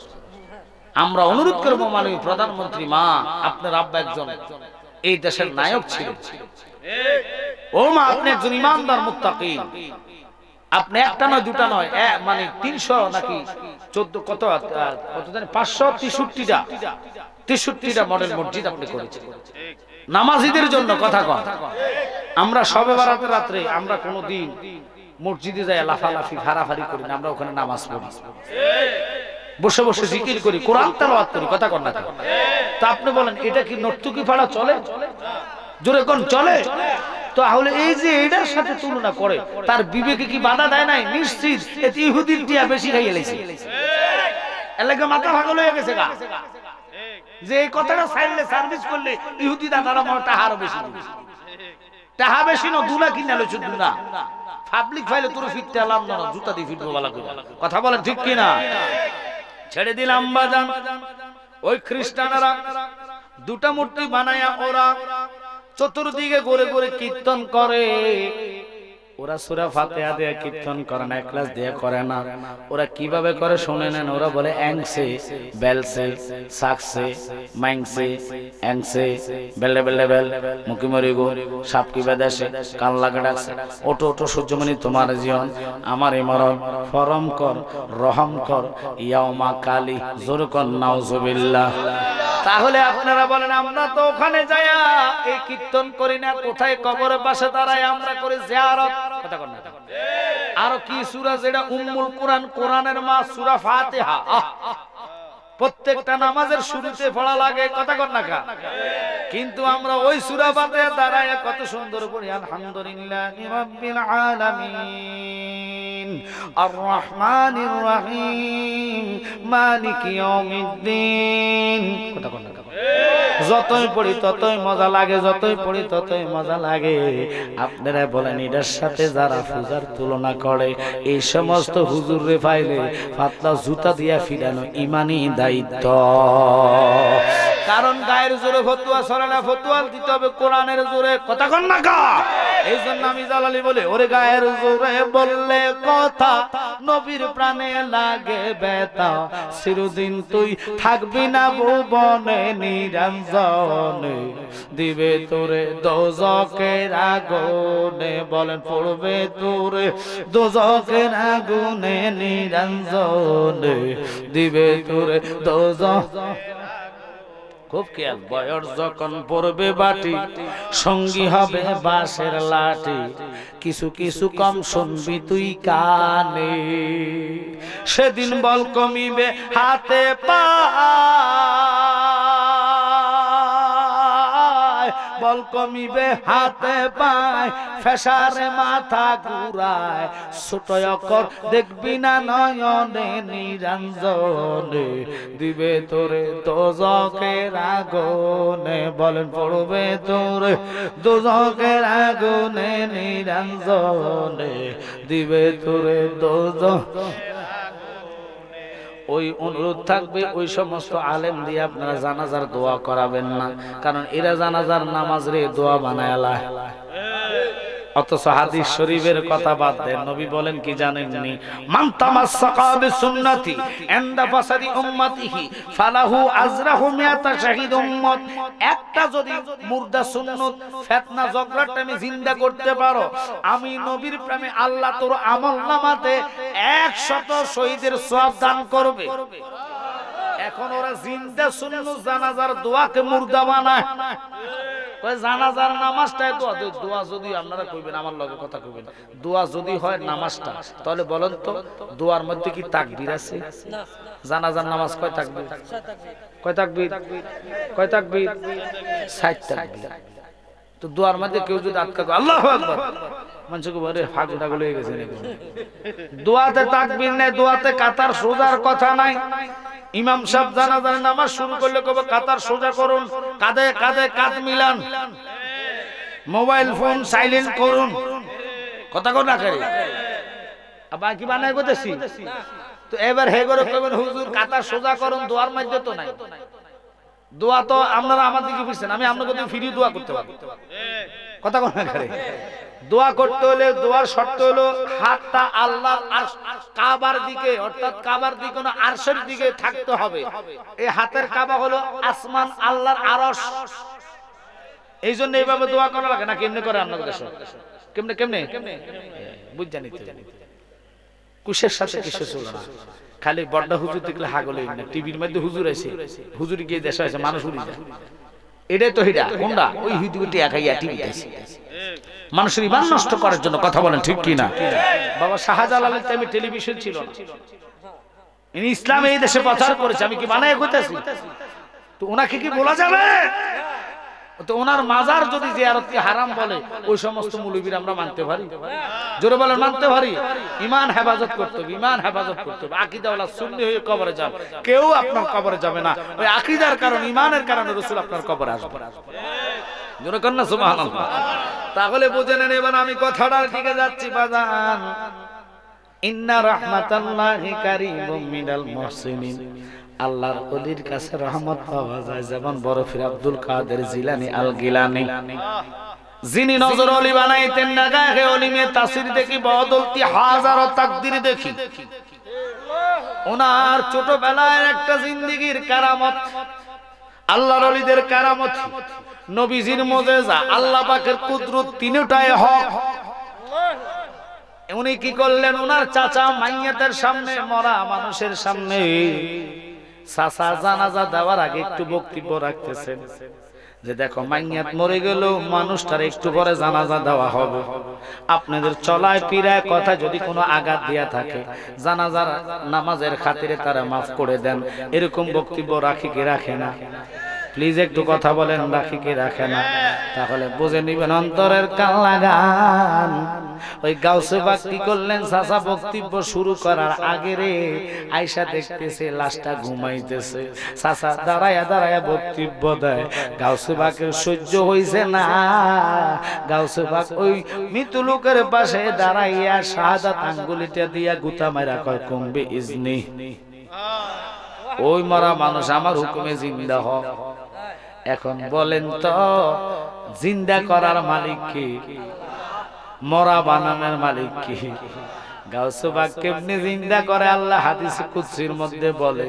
আমরা অনুরোধ করবো মাননীয় প্রধানমন্ত্রী মা আপনার আব্বা একজন এই দেশের নায়ক ছিলেন ও মা আপনি একজন ইমানদার মুত্তাকি আপনি একটা নয় দুটা নয় মানে 300 নাকি 14 কত জানেন 563টা মডেল মসজিদ আপনি করেছেন নামাজীদের জন্য কথা কন আমরা শবে বরাতের রাতে আমরা কোনোদিন মসজিদে যাই লাফালাফি ফারাফারি করি না আমরা ওখানে নামাজ পড়ি বসে বসে জিকির করি কোরআন তেলাওয়াত করি কথা কন না তা আপনি বলেন এটা কি নর্তকী পাড়া চলে জোরে কোন চলে তাহলে এই যে এটার সাথে তুলনা করে তার বিবেকে কি বাধা দেয় নাই নিশ্চিত এতে ইহুদির টিয়া বেশি খাইয়ে লেছে এলাকা মাথা পাগল হয়ে গেছে গা যে এই কথাটা সাইলে সার্ভিস করলে ইহুদি দাদারা মনে টাহারও বেশি টাহা বেশি না দুলা কিনা লইছ দুলা পাবলিক ফাইলে তোর ফিটতে আলাম না জুতা দিয়ে ফিটবো বালা করে কথা বলেন ঠিক কিনা ছেড়ে দিলাম বাজান ওই খ্রিস্টানরা দুটা মূর্তি বানায়া ওরা চতুর্দিকে ঘুরে ঘুরে কীর্তন করে ওরা সূরা ফাতিহা দিয়ে কীর্তন করে না ইখলাস দিয়ে করে না ওরা কিভাবে করে শুনে নেন ওরা বলে অ্যাংসে বেলসে সাকসে মাইংসে অ্যাংসে বেলে বেলে বেল মুখি মরি গো সাপ কি বেদাসে কান লাগে ডাকছে ওটো ওটো সূর্যমণি তোমার জীবন আমার মরণ ফরম কর রহম কর ইয়াউমা কালি জোর কর নাউজুবিল্লাহ তাহলে আপনারা বলেন আমরা তো ওখানে যায়া এই কীর্তন করি না কোথায় কবরের পাশে দাঁড়ায় আমরা করি জিয়ারত কথা কন না আর কি সূরা যেটা উম্মুল কোরআন কোরআনের মা সূরা ফাতিহা প্রত্যেকটা নামাজের শুরুতে পড়া লাগে কথা কন না কিন্তু আমরা ওই সূরা ফাতিহা দাঁড়ায় কত সুন্দর পড়ি আলহামদুলিল্লাহি রাব্বিল আলামিন আর রহমানির রহিম মালিকি ইয়াউমিদ্দিন কথা কন না যতই পড়ি ততই মজা লাগে, যতই পড়ি ততই মজা লাগে। আপনারা বলেন এটার সাথে যারা পূজার তুলনা করে, এই সমস্ত হুজুরে পাইলে পাতলা জুতা দিয়া ফিরানো ইমানি দায়িত্ব। কারণ গায়ের জোরে ফতুয়া চলে না, ফতুয়া দিতে হবে কোরআনের জোরে। কথা কন না কা? এই জন্য আমি জালালি বলে, ওরে গায়ের জোরে বললে কথা, নবীর প্রাণে লাগে ব্যথা। চিরদিন তুই থাকবি না ভুবনে নিরঞ্জনে, দিবে তোরে দোজকের আগুনে। বলেন পড়বে তোরে দোজকের আগুনে নিরঞ্জনে, দিবে তোরে দোজক। খুব খেয়াল, বয়স যখন পড়বে বাটি, সঙ্গী হবে বাঁশের লাঠি। কিছু কিছু কম শুনবি তুই কানে, সেদিন বল কমিবে হাতে পায়, বল কমিবে হাতে পায়, ফেসারে মাথা ঘুরায়। ছোট অক্ষর দেখবি না নয়নে নিরঞ্জনে, দিবে তোরে দোজকের আগুনে। বলেন পড়বে তোরে দোজকের আগুনে নিরঞ্জনে, দিবে তোরে দোজক। ওই অনুরোধ থাকবে, ওই সমস্ত আলেম দিয়ে আপনারা জানাজার দোয়া করাবেন না, কারণ এরা জানাজার নামাজ রে দোয়া বানায়ালা। অথচ হাদিস শরীফের কথা বাদ দেন, নবী বলেন কি জানেননি? মান তামাসসাকা বিসুন্নতি ইনদা ফাসাদি উম্মতিহি ফালাহু আজরাহু মিয়াতা শাহিদ উম্মত। একটা যদি মুর্দা সুন্নাত ফিতনা ঝগড়া টাইমে জিন্দা করতে পারো, আমি নবীর প্রেমে আল্লাহ তোর আমলনামাতে 100 শহীদের সওয়াব দান করবে। এখন ওরা জিন্দা সুন্নাত জানাজার দোয়াকে মুর্দা বানায়। কয় জানাজার নামাজটাই দোয়া। দোয়া যদি আপনারা কইবেন, আমার লগে কথা কইবেন, দোয়া যদি হয় নামাজটা, তাহলে বলেন তো দোয়ার মধ্যে কি তাকবীর আছে? না। জানাজার নামাজ কয় তাকবীর? কয় তাকবীর? কয় তাকবীর? 60 তাকবীর। তো দোয়ার মধ্যে কেউ যদি আটকা কয় আল্লাহু আকবার, মানুষকে বলে ফাগটা গলে গেছে নাকি? দোয়াতে তাকবীর নেই, দোয়াতে কাতার সোজার কথা নাই। ইমাম সাহেব জানাজার নামাজ শুরু করলে কবে কাতার সোজা করুন, কাঁধে কাঁধে কাঁধ মিলান, মোবাইল ফোন সাইলেন্ট করুন। কথা কোন রাখে আবার কি বানাই করতেছি? তো এবার হে করে কইবেন হুজুর কাতার সোজা করুন, দোয়ার মধ্যে তো নাই। দোয়া তো আপনারা আমার দিকে ফিরছেন, আমি আপনাকে তো ফিরি দোয়া করতে পারি। কথা কোন রাখে? দোয়া করতে হলে দোয়ার শর্ত হলো হাতটা আল্লাহর আরশ কাবার দিকে, অর্থাৎ কাবার দিকে না আরশের দিকে থাকতে হবে। এই হাতের কাবা হলো আসমান, আল্লাহর আরশ। এইজন্য এইভাবে দোয়া করা লাগে না। কেমনে করে আপনাদের কাছে? কেমনে কেমনে বুঝ জানি তো কুশের সাথে কিছু চলে না। খালি বড় হুজুর দেখলে হাগলে না। টিভির মধ্যে হুজুর আছে, হুজুর গিয়ে দেশে আছে, মানুষ উড়ি যায়। এটাই তো হিডা কোনটা? ওই হিদুটি একাইয়া টিভিতে আছে, মানুষের ঈমান নষ্ট করার জন্য। কথা বলেন ঠিক কি না? বাবা শাহজালালের টাইমে টেলিভিশন ছিল না, ইনি ইসলাম এই দেশে প্রচার করেছে। আমি কি বানায় কইতাছি? তো ওনাকে কি বলা যাবে? তো ওনার মাজার যদি জিয়ারতকে হারাম বলে, ওই সমস্ত মুলবির আমরা মানতে পারি? জোরে বলেন মানতে পারি? ঈমান হেফাজত করতে হবে, ঈমান হেফাজত করতে হবে। আকীদাওয়ালা সুন্নি হয়ে কবরে যান, কেউ আপনার কবরে যাবে না। ওই আকীদার কারণে, ঈমানের কারণে রাসূল আপনার কবরে আসবে। জোরে কর না সুবহানাল্লাহ। তাহলে বুঝে নেন। এবার আমি কথাটার দিকে যাচ্ছি বাজান। ইন্না রাহমাতাল্লাহি কারীমুম মিনাল মুহসিনিন। আল্লাহর ওলির কাছে রহমত পাওয়া যায়, যেমন বরফির আব্দুল কাদের জিলানী আল গিলানী, যিনি নজর ওলি বানাইতেন না। গায়ে ওলিমে তাসির দেখি, বদলতি হাজারো তাকদীর দেখি। ওনার ছোটবেলায় একটা জিন্দেগীর কারামত, আল্লাহর ওলিদের কারামত, নবীজির মুজিজা, আল্লাহ পাকের কুদরত, তিনটাই হক। উনি কি করলেন? ওনার চাচা মাইয়াতের সামনে, মরা মানুষের সামনে চাচা জানাজা দেওয়ার আগে একটু বক্তব্য রাখতেছেন যে দেখো মাইয়াত মরে গেল, মানুষটার একটু পরে জানাজা দেওয়া হবে। আপনাদের চলায় ফিরায় কথা যদি কোনো আঘাত দিয়া থাকে, জানাজার নামাজের খাতিরে তারা মাফ করে দেন। এরকম বক্তব্য রাখি কি রাখে না? প্লিজ একটু কথা বলেন, রাখি কি রাখে না? তাহলে বুঝে নিবেন অন্তরের কান লাগান। ওই গাউসে পাক কি করলেন, চাচা বক্তব্য শুরু করার আগে রে আয়েশা দেখতেছে লাশটা ঘুমাইতেছে। চাচা দাঁড়ায়া দাঁড়ায়া বক্তব্য দেয়, গাউসে পাকের সহ্য হইছে না। গাউসে পাক ওই মৃত লোকের পাশে দাঁড়াইয়া শাহাদাত আঙ্গুলিটা দিয়া গুতা মারা কয়, কমবে ইজনি, ওই মরা মানুষ আমার হুকুমে জিন্দা হোক। এখন বলেন তো জিন্দা করার মালিক কি, মরা বানানোর মালিক কি? গাউসে পাক কেমনে জিন্দা করে? আল্লাহ হাদিস কুদসির মধ্যে বলে,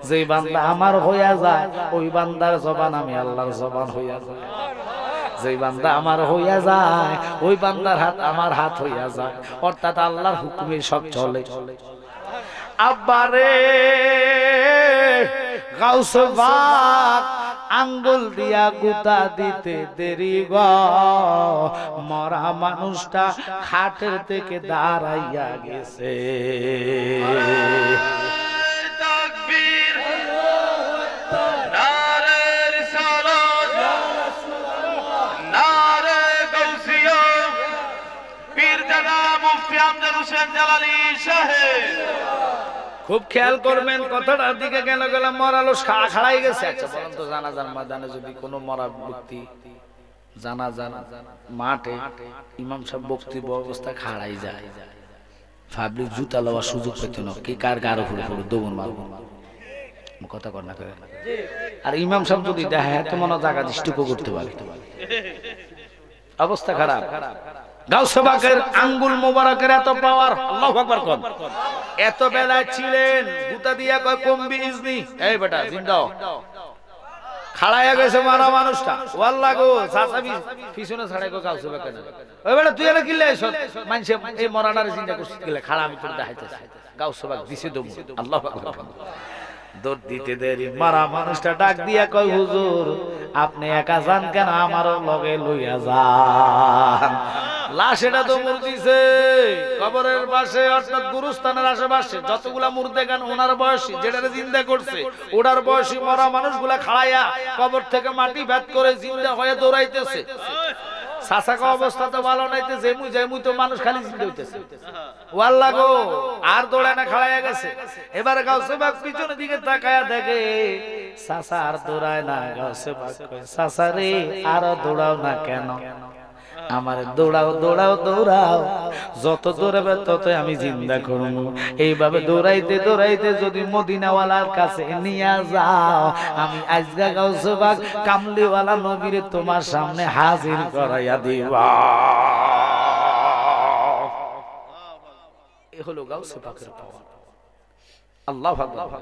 যে বান্দা আমার হইয়া যায় ওই বান্দার জবান আমি আল্লাহর জবান হইয়া যায়। যে বান্দা আমার হইয়া যায় ওই বান্দার হাত আমার হাত হইয়া যায়। অর্থাৎ আল্লাহর হুকুমে সব চলে। আব্বারে গাউসে পাক আঙ্গুল দিয়া গুতা দিতে দেরি গো, মরা মানুষটা খাটের থেকে দাঁড়াইয়া গেছে। তাকবীর, নারে রিসালাত, নারে গাউসিয়া, পীরজাদা মুফতি আমজাদ হোসেন জালালী সাহেব। খুব খেয়াল করবেন, কথাটার দিকে কেন গেলাম, মরালো খাড়াই গেছে। আচ্ছা বলেন তো, জানাজার ময়দানে যদি কোনো মরা ব্যক্তি জানাজার মাঠে ইমাম সাহেব বক্তব্য অবস্থা খাড়াই যায়, ভাবলি জুতা লওয়ার সুযোগ পেত না, কি কার গারো ফুড়ে ফুড়ে দৌড় মারবো, কথা কর না করে। আর ইমাম সাহেব যদি দেখে তো মনে জায়গা দৃষ্টিকো করতে পারে, অবস্থা খারাপ। গাউসে পাকের আঙ্গুল মোবারকের এত পাওয়ার, আল্লাহু আকবার কোন। এত বেলায় ছিলেন, গুতা দিয়া কয় কমবি ইজনি, এই বেটা জিন্দা খাড়াইয়া গেছে মারা মানুষটা। ওয়াল্লাহ গো চাচা পিছনে ছাড়াই গো গাউসে পাক, ওই বেটা তুই এনে কিল্লে আইছ, মানছে এই মরাটারে জিন্দা করছিস গেলে খাড়া আমি তোর দেখাইতেছি। গাউসে পাক দিছে দম, আল্লাহু আকবার। দৌড় দিতে দেরি, মারা মানুষটা ডাক দিয়া কয়, হুজুর আপনি একা যান কেন, আমারও লগে লইয়া যান। লাশেটা তো মুরদিছে কবরের পাশে, অর্থাৎ গুরুস্থানের আশেপাশে যতগুলা মুর্দে গান ওনার বয়সী, যেটা জিন্দা করছে ওনার বয়সী মরা মানুষগুলা খাড়াইয়া কবর থেকে মাটি ভেদ করে জিন্দা হয়ে দৌড়াইতেছে। চাচাকা অবস্থা তো ভালো নাইতে, যেমুই তো মানুষ খালি জিন্দা হইতেছে। ওয়াল্লাহ গো, আর দৌড়ায় না, খাড়াইয়া গেছে। এবারে গাউসে পাক পিছনের দিকে তাকায়া দেখে চাচা আর দৌড়ায় না। গাউসে পাক কয়, চাচা রে আর দৌড়াও না কেন? আমার দৌড়াও দৌড়াও দৌড়াও, যত দৌড়াবে তত আমি জিন্দা করব। এইভাবে দৌড়াইতে দৌড়াইতে যদি মদিনাওয়ালার কাছে নিয়ে যাও, আমি আজকে গাউসে পাক কামলিওয়ালা নবীরে তোমার সামনে হাজির করাইয়া দিব। এ হলো গাউসে পাকের পাওয়ার। আল্লাহু আকবার।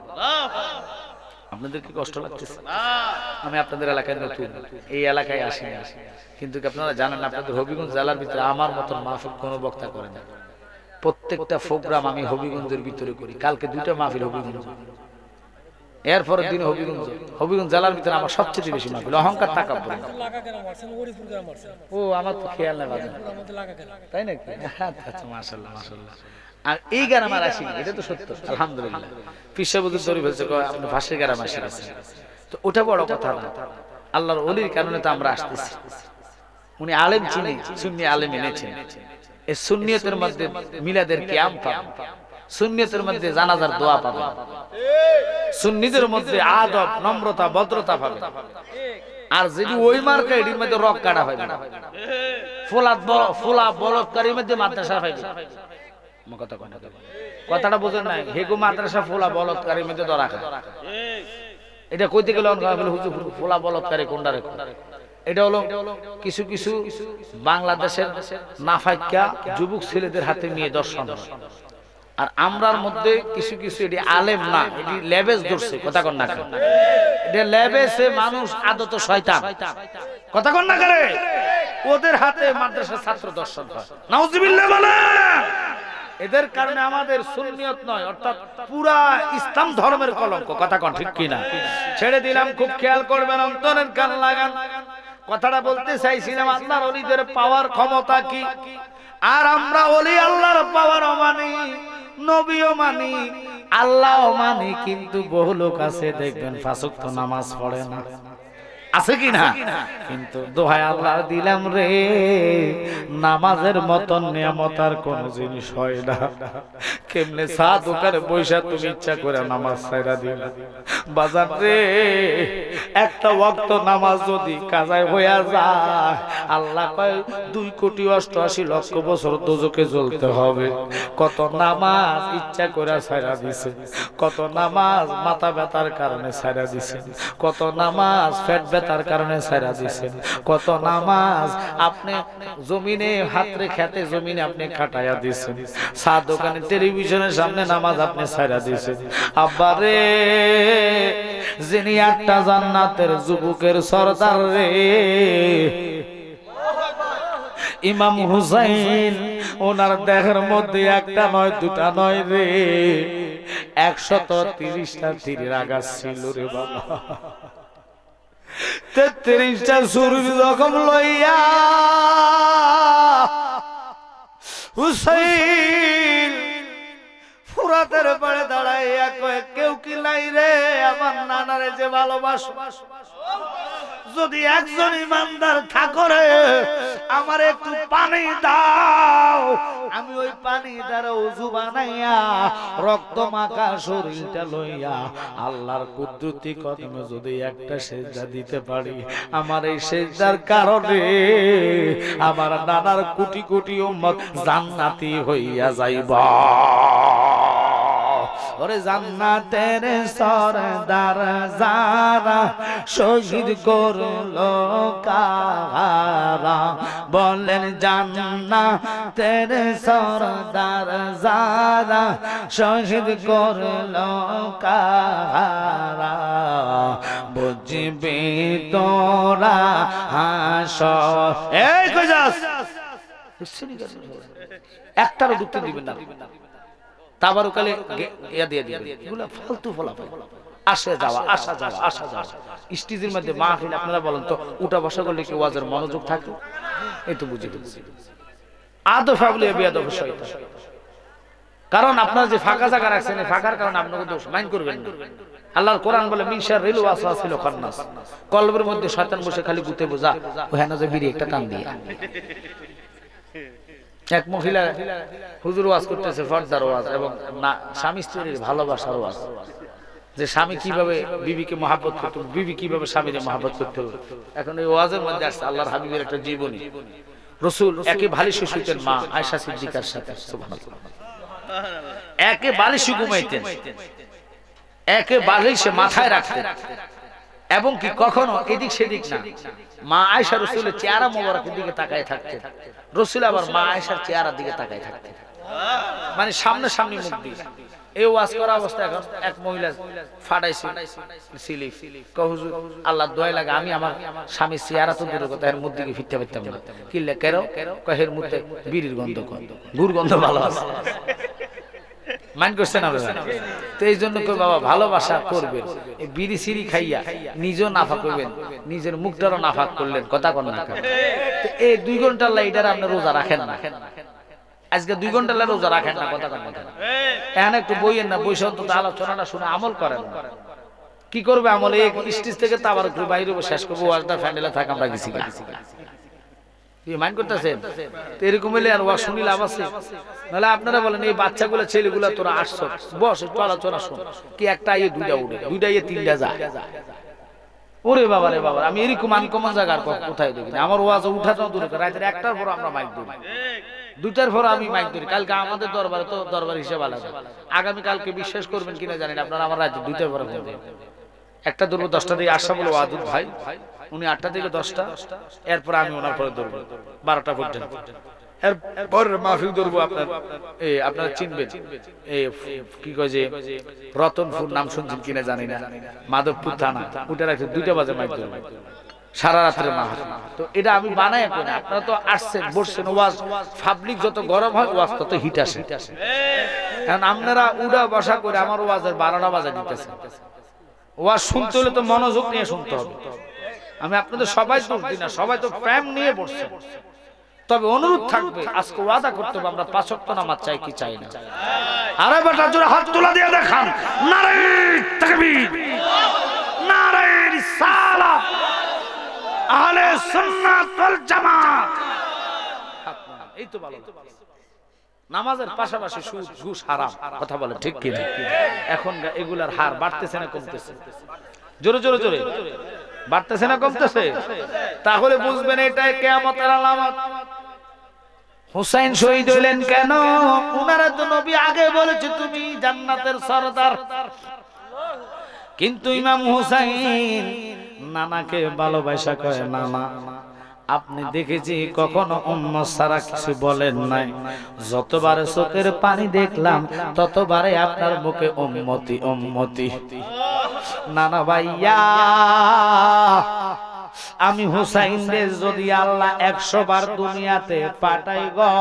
আপনাদের কি কষ্ট লাগতেছে? আমি আপনাদের এলাকায় নতুন, এই এলাকায় আসি, কিন্তু আপনারা জানেন আপনাদের হবিগঞ্জ জেলার ভিতরে আমার মতন মাহফিল কোনো বক্তা করে না। প্রত্যেকটা প্রোগ্রাম আমি হবিগঞ্জের ভিতরে করি। কালকে 2টা মাহফিল হবিগঞ্জ, এরপরের দিন হবিগঞ্জ জেলার ভিতরে আমার সবচেয়ে বেশি মাহফিল। অহংকার টাকা পড়ে ও আমার তো খেয়াল নেই, তাই নাকি? আচ্ছা মাশাআল্লাহ মাশাআল্লাহ। আর এই গ্রাম আর আসি, এটা তো সত্য আলহামদুলিল্লাহ। পিসাবুদ্দিন ধরে ফেলছে আপনি ভাষের গ্রাম আসি, তো ওটা বড় কথা না। আল্লাহর ওলির কারণে তো আমরা আসতেছি। উনি আলেম চিনি, সুন্নি আলেম এনেছেন। এই সুন্নিয়তের মধ্যে মিলাদের কিয়াম পাবেন, সুন্নিয়তের মধ্যে জানাজার দোয়া পাবেন, সুন্নিদের মধ্যে আদব নম্রতা ভদ্রতা পাবেন। আর যদি ওই মার্কা এটির মধ্যে রক কাটা হয় না, ফোলা বলৎকারীর মধ্যে মাদ্রাসা পাইবে। কথাটা বোঝেন নাই? হেগো মাদ্রাসা ফোলা বলৎকারীর মধ্যে ধরা খায়। এটা কইতে গেলে ফোলা বলৎকারী কোনটা রেখো? এটা হলো কিছু কিছু বাংলাদেশের নাফাইকা যুবক ছেলেদের হাতে নিয়ে দর্শন। আর আমরার মধ্যে কিছু কিছু এটি আলেম না, এটি লেবেস ধরছে। কথা কন না কেন? এটা লেবেসে মানুষ আদত শয়তান। কথা কন না করে? ওদের হাতে মাদ্রাসার ছাত্র দর্শন হয়। নাউজুবিল্লাহ বলে। এদের কারণে আমাদের সুন্নিয়ত নয়, অর্থাৎ পুরা ইসলাম ধর্মের কলঙ্ক। কথা কন ঠিক কিনা? ছেড়ে দিলাম, খুব খেয়াল করবেন, অন্তরের কান লাগান। কথাটা বলতে চাইছিলাম আল্লাহর ওলিদের পাওয়ার ক্ষমতা কি। আর আমরা ওলি আল্লাহর পাওয়ারও মানি, নবীও মানি, আল্লাহও মানি, কিন্তু বহু লোক আছে দেখবেন 5 ওয়াক্ত নামাজ পড়ে না। আছে কি না? কিন্তু দোহাই আল্লাহ দিলাম রে, নামাজের মতন নিয়ামত আর কোন জিনিস হয় না। কেমনে চা দোকানে বৈশা তুমি ইচ্ছা করে নামাজ ছাইরা দিলা বাজার রে, একটা ওয়াক্ত নামাজ যদি কাজায় হইয়া যায়, আল্লাহ কয় 2,88,00,000 বছর দোজকে জ্বলতে হবে। কত নামাজ ইচ্ছা করে ছাইরা দিছে, কত নামাজ মাথা ব্যথার কারণে ছাইরা দিছে, কত নামাজ পেট ব্যথার কারণে ছাইরা দিছে, কত নামাজ আপনি জমিনে হাত রে খেতে জমিনে আপনি খাটাইয়া দিছেন, চা দোকানে টেলিভিশনের সামনে নামাজ আপনি ছাইরা দিছেন। আব্বারে, যিনি একটা জান্নাতের যুবকের সরদার রে, ইমাম হুসাইন, ওনার দেহের মধ্যে একটা নয় দুটা নয় রে, 130টা তীরের আঘাত ছিল রে বাবা। 33টা ছুরির জখম লইয়া হুসাইন ফুরাতের পাড়ে দাঁড়াইয়া কয়, কেউ কি নাই রে আমার নানারে যে ভালোবাসো, যদি একজন ইমানদার থাকো রে আমার একটু পানি দাও, আমি ওই পানি দ্বারা ওযু বানাইয়া রক্ত মাখা শরীরটা লইয়া আল্লাহর কুদরতি কদমে যদি একটা সেজদা দিতে পারি, আমার এই সেজদার কারণে আমার নানার কোটি কোটি উম্মত জান্নাতি হইয়া যাইবা। ওরে জান্নাতের সরদার যারা শহীদ করলো কারা, বলেন জান্নাতের সরদার যারা শহীদ করলো কারা, বুঝবি তোরা হাস। এই কই যাস? একটারও ঢুকতে দিবেন না, তাবারুকালে ইয়া দিয়ে দিবেন, এগুলো ফালতু ফলাফল। আসে যাওয়া আসা যাওয়া আসা যাওয়া স্টেজের মধ্যে মাহফিল, আপনারা বলেন তো উঠা বসা করলে কি ওয়াজের মনোযোগ থাকে? এই তো বুঝি আদব ফাবলিয়া বিয়াদব শয়তান। কারণ আপনারা যে ফাঁকা জায়গা রাখছেন, এই ফাঁকার কারণে আপনাকে দোষ মাইন্ড করবেন না। আল্লাহর কোরআন বলে মিনশার রিল ওয়াসওয়াসিল খান্নাস, কলবের মধ্যে শয়তান বসে খালি গুতে বোঝা ওখানে যে বিড়ি একটা টান দিয়ে। এক মহিলা হুজুর ওয়াজ করতেছে, ফর্দার ওয়াজ এবং স্বামী স্ত্রীর ভালোবাসার ওয়াজ, যে স্বামী কিভাবে বিবিকে মহব্বত করতে হবে, বিবি কিভাবে স্বামীকে মহব্বত করতে হবে। এখন এই ওয়াজের মধ্যে আসছে আল্লাহর হাবিবের একটা জীবনী। রাসূল একে বালিশে শুতেন মা আয়েশা সিদ্দিকার সাথে, সুবহানাল্লাহ, একে বালিশে ঘুমাইতেন, একে বালিশে মাথায় রাখতেন, এবং কি কখনো এদিক সেদিক না। মা আয়েশা রাসূলের চেহারা মোবারকের দিকে তাকায় থাকতেন, রাসূল আবার মা আয়েশার চেহারার দিকে তাকায় থাকতেন, মানে সামনে সামনে মুখ দিয়ে। এই ওয়াজ করা অবস্থা এখন এক মহিলা ফাটাইছে সিলিফ, কয় হুজুর আল্লাহর দোয়া লাগে আমি আমার স্বামীর চেহারা তো দূরের কথা এর মুখ দিকে ফিরতে পারতাম না। কিল্লে কেরো? কয় এর মুখে বিড়ির গন্ধ, গুড় গন্ধ ভালো আছে। মাইন্ড করছেন আপনারা? তো এই জন্য কই বাবা ভালোবাসা করবেন, এই বিড়ি সিড়ি খাইয়া নিজেও নাফাক করবেন, নিজের মুখটারও নাফাক করলেন, কথা কন না। এই 2 ঘন্টার লাইটার আপনি রোজা রাখেন না, আজকে 2 ঘন্টার লাই রোজা রাখেন না, কথা কন না। এখন একটু বইয়েন না, বইসা অন্তত আলোচনাটা শুনে আমল করেন। কি করবে আমল? এই স্টেজ থেকে তাবার করে বাইরে শেষ করবো, ওয়াজটা ফ্যান্ডেলে থাক আমরা গেছি মাইন্ড করতেছেন। তো এরকম হলে আর ওয়াজ শুনি লাভ আছে? নাহলে আপনারা বলেন এই বাচ্চাগুলো ছেলেগুলা তোরা আসছ, বস একটু আলোচনা শুন, কি একটা ইয়ে দুইটা উঠে, দুইটা ইয়ে তিনটা যায়। ওরে বাবা রে বাবা, আমি এরকম আনকমন জায়গার কোথায় দেখি না। আমার ওয়াজ উঠাটাও দূরে, রাতের 1টার পর আমরা মাইক ধরি, 2টার পর আমি মাইক ধরি। কালকে আমাদের দরবারে তো দরবার হিসেবে আলাদা, আগামী কালকে বিশ্বাস করবেন কিনা জানি না আপনারা, আমার রাতে 2টার পরে একটা ধরবো, 10টা দিয়ে আসা বলো ওয়াদুদ ভাই, উনি 8টা থেকে 10টা, এরপর আমি ওনার পরে ধরবো 12টা পর্যন্ত। এরপর মাহফিল ধরবো আপনার, আপনারা চিনবেন এই কি কয় যে রতনপুর, নাম শুনছেন কিনা জানি না, মাধবপুর থানা, ওটা রাখছে 2টা বাজে মাইক ধরবো, সারা রাতের মাহফিল। তো এটা আমি বানাই না, আপনারা তো আসছেন বসছেন, ওয়াজ পাবলিক যত গরম হয় ওয়াজ তত হিট আসে। এখন আপনারা উড়া বসা করে আমার ওয়াজের 12টা বাজে দিতেছেন। ওয়াজ শুনতে হলে তো মনোযোগ নিয়ে শুনতে হবে। আমি আপনাদের সবাই দোষ দিই না, সবাই তো প্রেম নিয়ে বসছে। তবে অনুরোধ থাকবে, আজকে ওয়াদা করতে হবে আমরা 5 ওয়াক্ত নামাজ চাই কি চাই না। আরে বেটা জোরে হাত তুলে দিয়ে দেখান, নারে তাকবীর, নারে রিসালাত, আহলে সুন্নাত ওয়াল জামাত। এই তো ভালো। নামাজের পাশাপাশি সুদ ঘুষ হারাম, কথা বলে ঠিক কি না? এখন এগুলার হার বাড়তেছে না কমতেছে? জোরে জোরে জোরে বাড়তেছে না কমতেছে? তাহলে বুঝবেন এটাই কিয়ামতের আলামত। হুসাইন শহীদ হইলেন কেন? উনারা তো নবী আগে বলেছে তুমি জান্নাতের সরদার, কিন্তু ইমাম হুসাইন নানাকে ভালোবাসা করে। নানা আপনি দেখেছি কখনো উম্মত ছাড়া কিছু বলেন নাই, যতবারে চোখের পানি দেখলাম ততবারে আপনার মুখে উম্মতি উম্মতি। নানা ভাইয়া, আমি হুসাইন রে যদি আল্লাহ 100 বার দুনিয়াতে পাঠাই গো,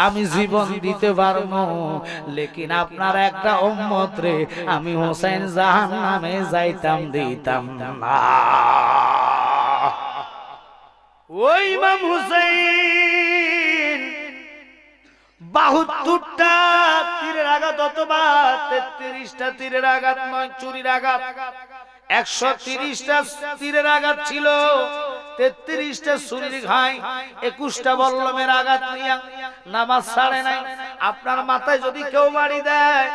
আমি জীবন দিতে পারবো, লেকিন আপনার একটা উম্মত রে আমি হুসাইন জাহান্নামে যাইতাম দিতাম না। ওই ইমাম হুসাইন 72টা তীরের আঘাত, অথবা 33টা তীরের আঘাত নয়, চুরির আঘাত 130টা তীরের আঘাত ছিল, 33টা ছুরির ঘাই, 21টা বল্লমের আঘাত নিয়ে নামাজ ছাড়ে নাই। আপনার মাথায় যদি কেউ বাড়ি দেয়,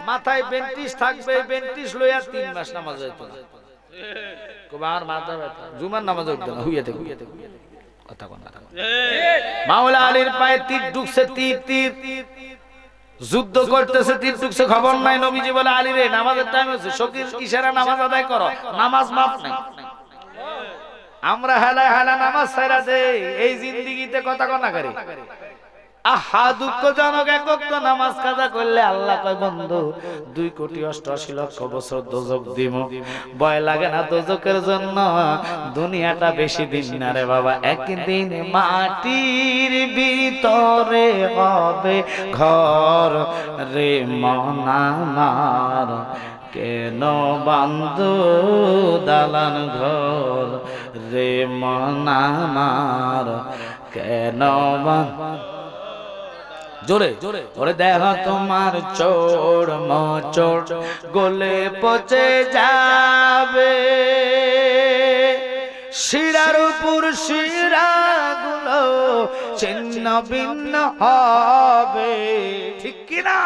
মাথায় বেন্টিস থাকবে, বেন্টিস লইয়া 3 মাস নামাজ হইতো না। কুমার মাথা ব্যথা, জুমার নামাজ হইতো না, হুইয়ে থেকে কথা কোন কথা। মাওলা আলীর পায়ে তীর ঢুকছে, তীর যুদ্ধ করতেছে, তীর ঢুকছে, খবর নাই। নবীজি বলে আলী রে নামাজের টাইম হচ্ছে, শকির ইশারা নামাজ আদায় করো, নামাজ মাফ নাই। আমরা হেলা হেলা নামাজ ছাইরা দেই এই জিন্দেগিতে, কথা কোন করে। আহা দুঃখজনক, একক তো নামাজ কাজা করলে আল্লাহ কয় বন্ধু 2,88,00,000 বছর দোজক দিব, ভয় লাগে না দোজকের জন্য? দুনিয়াটা বেশি দিন না রে বাবা, একদিন মাটির ভিতরে হবে ঘর রে মন আমার, কেন বান্ধু দালান ঘর রে মন আমার, কেন জোরে ওরে দেহ তোমার চোর মোচোর গলে পচে যাবে, শিরার উপর শিরাগুলো ছিন্ন ভিন্ন হবে, ঠিক কিনা?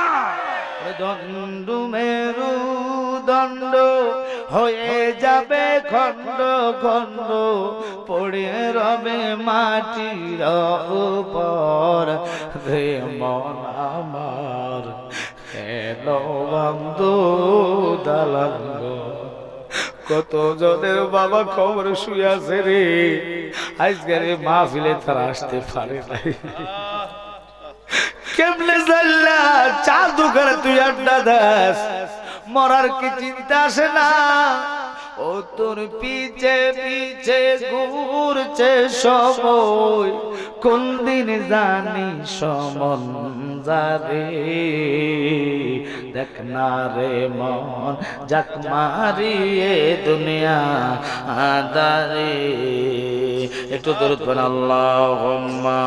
দণ্ড মেরু দণ্ড হয়ে যাবে খণ্ড খণ্ড, পড়ে রবে মাটির উপর রে মন আমার, কেন বন্ধু দালান ঘর। কত জনের বাবা খবর শুয়ে আছে রে, আজকের মাহফিলে তারা আসতে পারে নাই। কেমনে জানলা চা দোকানে তুই আড্ডা দাস, মরার কি চিন্তা আসে না? ও তোর পিছে পিছে ঘুরছে সময়, কোন দিন জানি সমন যারে, দেখ না রে মন যাক মারিয়ে দুনিয়া আদারে। একটু দরুদ পড়েন আল্লাহুম্মা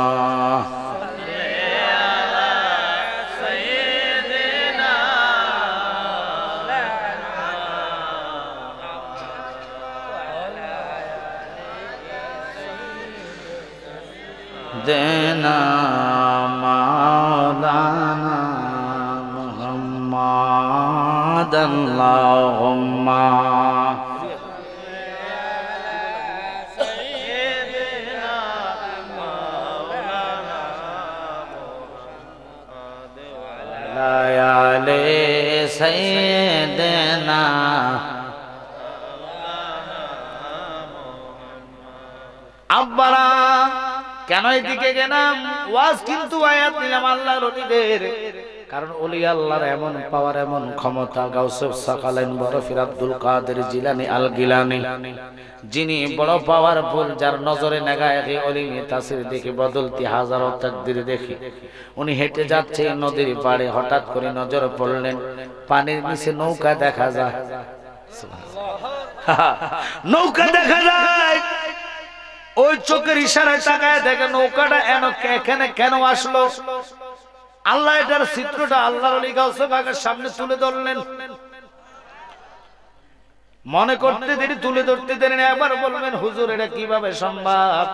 দেনা মাওলানা মুহাম্মাদ আল্লাহুম্মা সাইয়্যিদিনা মাওলানা মুহাম্মাদ ওয়া আলা সাইয়্যিদিনা। আব্বারা কেন এদিকে গেলাম? ওয়াজ কিন্তু আয়াত নিলাম আল্লাহর ওলিদের, কারণ ওলি আল্লাহর এমন পাওয়ার, এমন ক্ষমতা। গাউসুফ সাকালাইন বরফির আব্দুল কাদের জিলানী আল গিলানী, যিনি বড় পাওয়ারফুল, যার নজরে নেগায় ওলি তাসির দেখে বদলতি হাজারো তাকদীর দেখি। উনি হেঁটে যাচ্ছে নদীর পাড়ে, হঠাৎ করে নজর পড়লেন পানির নিচে নৌকা দেখা যায়। নৌকা দেখা যায়, ওই চোখের ইশারায় তাকায় দেখে নৌকাটা এখানে কেন আসলো। আল্লাহ এটার চিত্রটা আল্লাহর ওলি গাউসে বাগের সামনে তুলে ধরলেন। মনে করতে দেরি, তুলে ধরতে দেরি না। একবার বলবেন হুজুর এটা কিভাবে সম্ভব?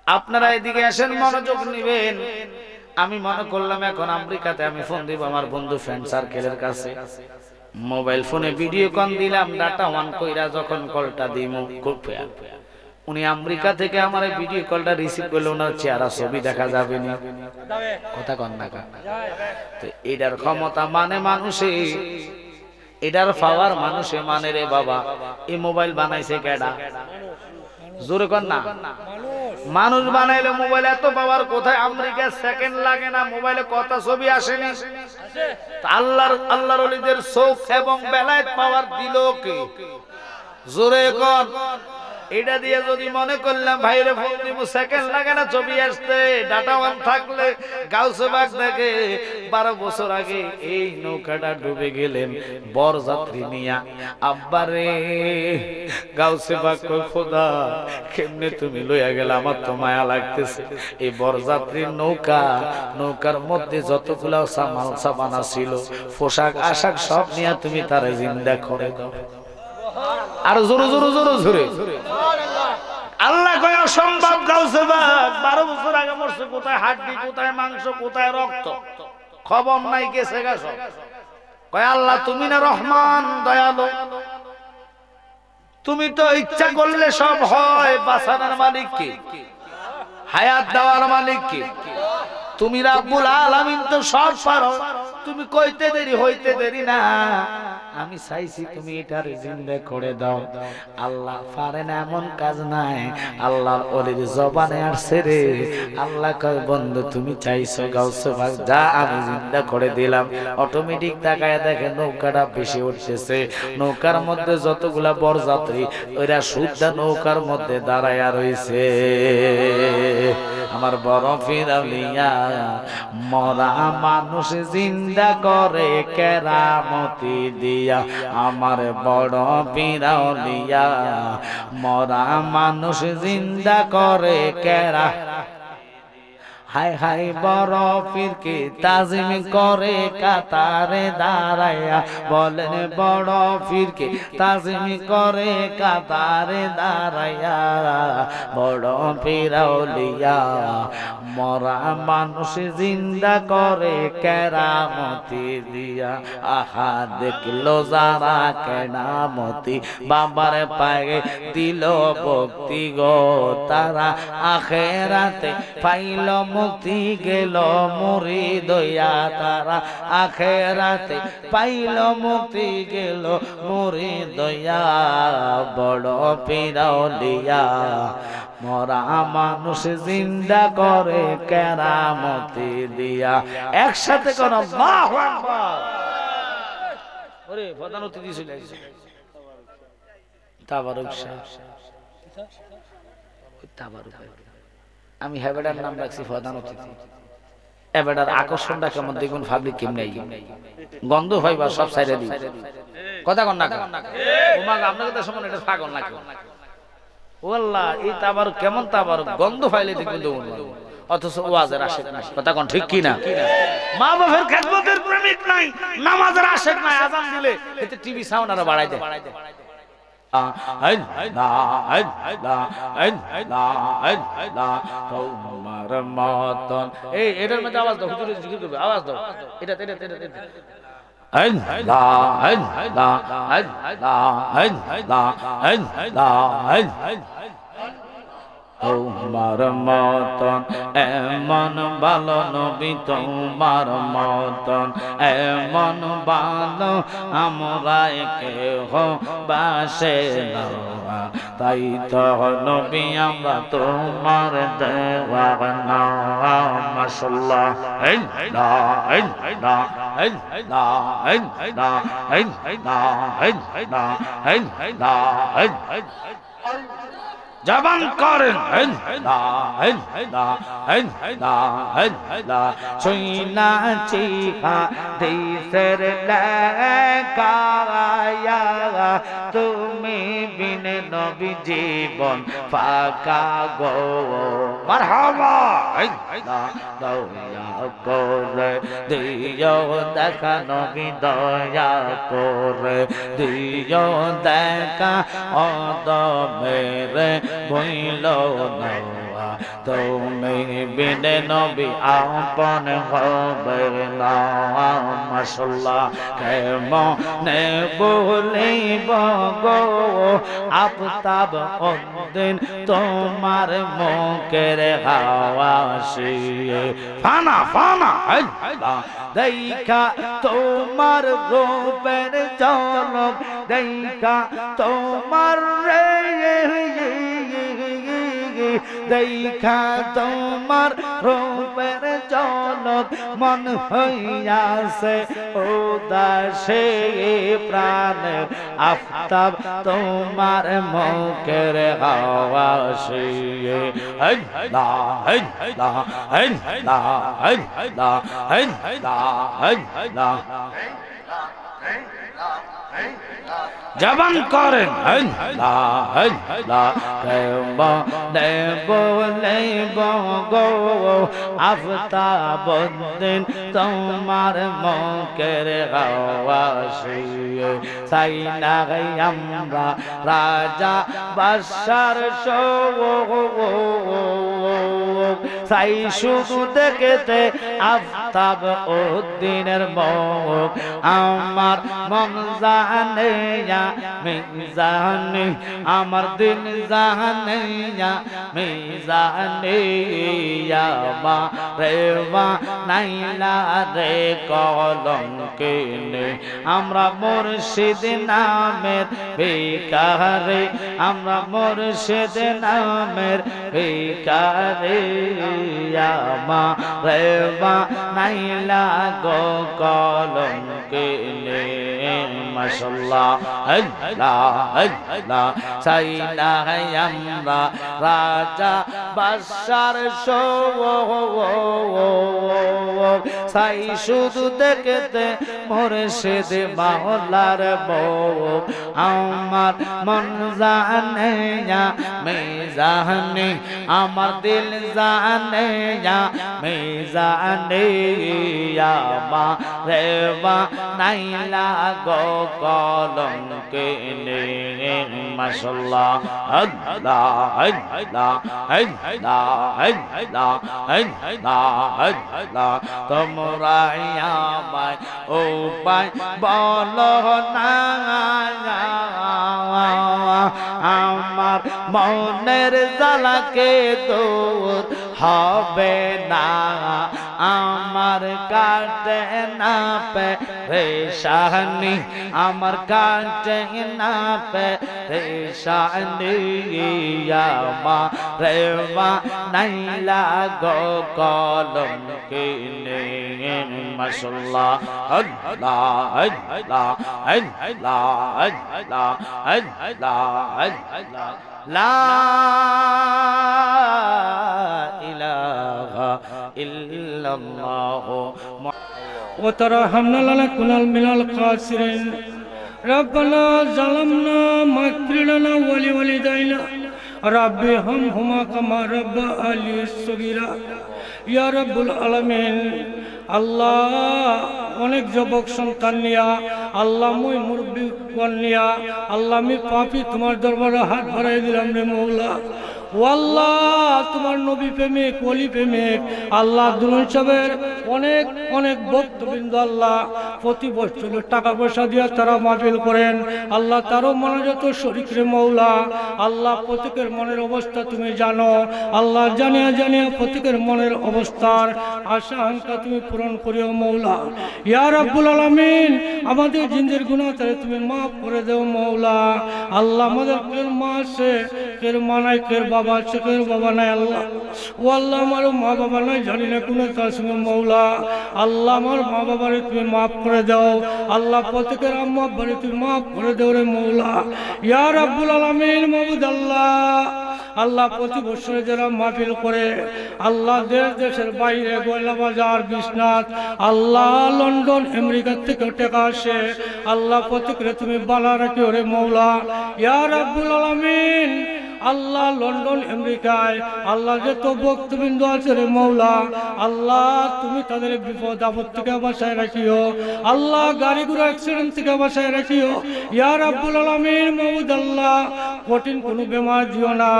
আপনারা এদিকে আসেন, মনোযোগ নেবেন। আমি মনে করলাম এখন আমেরিকাতে আমি ফোন দিব আমার বন্ধু ফ্রেন্ড সার্কেলের কাছে। মোবাইল ফোনে ভিডিও কল দিলাম, ডাটা অন কইরা যখন কলটা দিমু, উনি আমেরিকা থেকে আমার ভিডিও কলটা রিসিভ করলে ওনার চেহারা ছবি দেখা যাবে না, কথা কন না। তো এটার ক্ষমতা মানে মানুষে, এটার পাওয়ার মানুষে মানে রে বাবা। এই মোবাইল বানাইছে কেডা? জোরে কর না। মানুষ বানাইলে মোবাইল এত পাওয়ার কোথায়? আমেরিকা সেকেন্ড লাগে না মোবাইলে কত ছবি আসেনি। আল্লাহর ওলিদের চোখ এবং বেলায়েত পাওয়ার দিল কে? জোরে কর। এটা দিয়ে যদি মনে করলাম ভাইরে ফোন দিব, সেকেন্ড লাগে না ছবি আসতে। ডাটা অন থাকলে গাউসে বাগ দেখে 12 বছর আগে এই নৌকাটা ডুবে গেলেন বরযাত্রী নিয়া। আব্বারে গাউসে বাগ কই খোদা কেমনে তুমি লইয়া গেলে, আমার তো মায়া লাগতেছে। এই বরযাত্রীর নৌকার মধ্যে যতগুলা সামাল সাবানা ছিল, পোশাক আশাক সব নিয়ে তুমি তারে জিন্দা করে দাও। আর জোরে জোরে জোরে জোরে আল্লাহ কয় অসম্ভব। গাউসে বাগ 12 বছর আগে মরছে, কোথায় হাড্ডি, কোথায় মাংস, কোথায় রক্ত, খবর নাই, গেছে গেছে। কয় আল্লাহ তুমি না রহমান দয়ালু, তুমি তো ইচ্ছা করলে সব হয়। বাঁচানোর মালিক কে? হায়াত দেওয়ার মালিক কে? তুমি রাব্বুল আলামিন, তো সব পারো। তুমি কইতে দেরি হইতে দেরি না, আমি চাইছি তুমি এটার জিন্দা করে দাও। আল্লাহ পারে না এমন কাজ নাই। আল্লাহর ওলির জবানে আসছে রে। আল্লাহ কয় বন্ধু তুমি চাইছো গাউসে বাগ, যা আমি জিন্দা করে দিলাম। অটোমেটিক তাকায় দেখে নৌকাটা ভেসে উঠতেছে। নৌকার মধ্যে যতগুলা বরযাত্রী ওরা শুদ্ধ নৌকার মধ্যে দাঁড়ায়া রইছে। আমার বড় ফিরালিয়া মরা মানুষ জিন্দা করে কেরামতি দিয়া। আমার বড় ফিরালিয়া মরা মানুষ জিন্দা করে কেরা। হায় হায় বড় পীরকে তাজিম করে কাতারে দাঁড়ায়া। বলেন বড় পীরকে তাজিম করে কাতারে দাঁড়ায়া। বড় পীর আউলিয়া মরা মানুষ জিন্দা করে কেরামতি দিয়া। আহা দেখলো যারা কেরামতি, বাবার পায়ে দিল ভক্তি গো, তারা আখেরাতে পাইল মুক্তি গেল মুরিদ হইয়া। তারা আখেরাতে পাইল মুক্তি গেল মুরিদ হইয়া। বড় পীর আউলিয়া মরা মানুষ জিন্দা করে কেরামতি দিয়া। একসাথে কোন আল্লাহু আকবার। ওরে প্রধান অতিথি চলে আসছে তাবারুক সাহেব। তাবারুক আমি হেবেডার নাম রাখছি প্রধান অতিথি। এবেডার আকর্ষণটা কেমন দেখুন, পাবলিক কেমনে গন্ধ হয় বা সব সাইডে দিই, কথা কন না। ওমাগো আপনাদের তো সমান এটা পাগল না কেউ। ও আল্লাহ এই তাবারুক কেমন তাবারুক, গন্ধ ফাইলে দেখুন দেখুন, অথচ ওয়াজের আশেক নাই, কথা কন ঠিক কি না? মা বাবার খেদমতের প্রেমিক নাই, নামাজের আশেক নাই, আজান দিলে এতে টিভি সাউন্ড আরো বাড়াই দেয়। তোমার মতন এই এটার মধ্যে আওয়াজ দাও, হুজুরের জিকির করবে, আওয়াজ দাও। এটা এটা এটা তোমার মতন এমন ভালো নবী, তোমার মতন এমন ভালো আমরা কেহ বাসে না। তাই তো নবী আমরা তোমার দেওয়ানা। মাশাআল্লাহ জবান করেন শুনাছি হাদিসের লেখায়া। তুমি বিনে বিনে নবী জীবন ফাঁকা গো মারহাবা দয়া করে দিও দেখা নবী দয়া করে দিও দেখা অদমেরে বইল না তুমি বিনে নবী আপন হবে না মাশাআল্লাহ কেমনে বলিব গো আফতাব উদ্দিন তোমার মুখের হাওয়া শিয়ে ফানা ফানা দেখা তোমার রূপের ঝলক দেখা তোমার রে দেখা তোমার রূপের ঝলক মন হইয়াছে উদাসে প্রাণের আফতাব তোমার মুখের হাওয়া শিয়ে জবান করেন গো আফতাব উদ্দিন তোমার মুখের হাওয়া শিয়ে চাই না আমরা রাজা বাদশার চাই শুধু দেখতে আফতাব উদ্দিনের মুখ আমার মন জানে জানে আমার দিল জানে জানে মা রেবা নাইলা রে কলঙ্কে আমরা মুর্শিদ নামের ভিখারি আমরা মুর্শিদ নামের ভিখারি মা রেবা নাইলা গো কলঙ্কে মাশাআল্লাহ চাই না আমরা রাজা বাদশার চাই শুধু দেখতে মুর্শিদ মাওলার মুখ আমার মন জানে জানে আমার দিল জানে জানে মা রেবা নাইলা গো কলঙ্কে মাশাআল্লাহ তোমরা আমায় উপায় বলো না আমার মনের জ্বালাকে দূর হবে না আমার কাটে না পেরেশানি আমার কাটে না পেরেশানি মা রেবা নাইলা গো কলঙ্কে মাশাআল্লাহ লা ইলাহা ইল্লাল্লাহ وترحمنا لنكن من الخاسرين ربنا ظلمنا واغفر لنا ولوالدينا رب ارحمهما كما ربياني صغيرا يا رب العالمين আল্লাহ অনেক যুবক সন্তান নিয়া আল্লাহ মুই মুরব্বী নিয়া আল্লাহ আমি পাপী তোমার দরবারে হাত বাড়াই দিলাম রে মওলা ও আল্লাহ তোমার নবী প্রেমিক ওলি প্রেমিক আল্লাহ দুলন সাহেবের অনেক অনেক ভক্তবৃন্দ আল্লাহ প্রতি বছর টাকা পয়সা দিয়ে তারা মাহফিল করেন আল্লাহ তারও মনোযত শরীক রে মওলা আল্লাহ প্রত্যেকের মনের অবস্থা তুমি জানো আল্লাহ জানিয়া জানিয়া প্রত্যেকের মনের অবস্থার আশা আকাঙ্ক্ষা তুমি পূরণ করিও মওলা ইয়া রাব্বুল আলামিন আমাদের জিন্দের গুনাহ তারে তুমি মাফ করে দাও মওলা আল্লাহ আমাদের কের মা আছে কের মা নাই কের বাবা আছে কের বাবা নাই আল্লাহ ও আল্লাহ আমার মা বাবা নাই জানি না কোন তার সঙ্গে মওলা আল্লাহ আমার মা বাবারে তুমি মাফ করে দাও আল্লাহ প্রত্যেকের আম্মা আব্বারে তুমি মাফ করে দাও রে মওলা ইয়া রাব্বুল আলামিন মাবুদ আল্লাহ আল্লাহ প্রতি বছরে যারা মাহফিল করে আল্লাহ দেশ দেশের বাইরে গয়লা বাজার বিশ্বনাথ আল্লাহ লন্ডন আমেরিকা থেকে টাকা আসে আল্লাহ প্রত্যেকরে তুমি বালা রাখি ওরে মৌলা ইয়া রাব্বুল আলামিন আল্লাহ লন্ডন আমেরিকায় আল্লাহ যত ভক্তবৃন্দ আছে রে মৌলা আল্লাহ তুমি তাদের বিপদ আপদ থেকে বাঁচায় রাখিও আল্লাহ গাড়ি ঘোড়া অ্যাক্সিডেন্ট থেকে বাঁচায় রাখিও ইয়া রাব্বুল আলামিন মাবুদ আল্লাহ কঠিন কোনো বেমার দিও না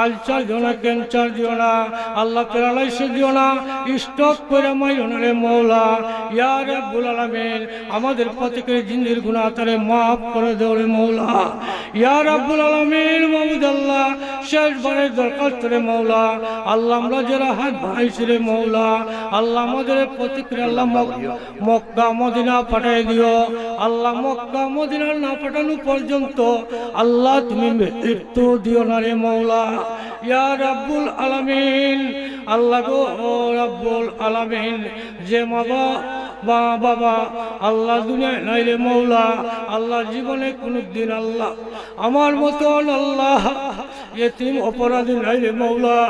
আলসার দিও না ক্যান্সার দিও না আল্লাহ প্যারালাইসিস দিও না স্ট্রোক করে মাইও না রে মৌলা ইয়া রাব্বুল আলামিন আমাদের প্রত্যেকের জিন্দির গুনাহ তারে মাফ করে দাও রে মৌলা ইয়া রাব্বুল আলামিন মাবুদ আল্লাহ শেষবারের দরখাস্ত রে মৌলা আল্লাহ আমরা যারা হাত বাড়াইছি রে মৌলা আল্লাহ আমাদের প্রত্যেকের আল্লাহ মক্কা মদিনা পাঠিয়ে দিও আল্লাহ মক্কা মদিনা না পাঠানো পর্যন্ত আল্লাহ তুমি মৃত্যু দিও না রে মৌলা ইয়া রাব্বুল আলামিন আল্লাহ গো রাব্বুল আলামিন যে বাবা আল্লাহ দুনিয়ায় নাই রে মৌলা আল্লাহ জীবনে কোনদিন আল্লাহ আমার মতন আল্লাহ এতিম অপরাধী নাই রে মৌলা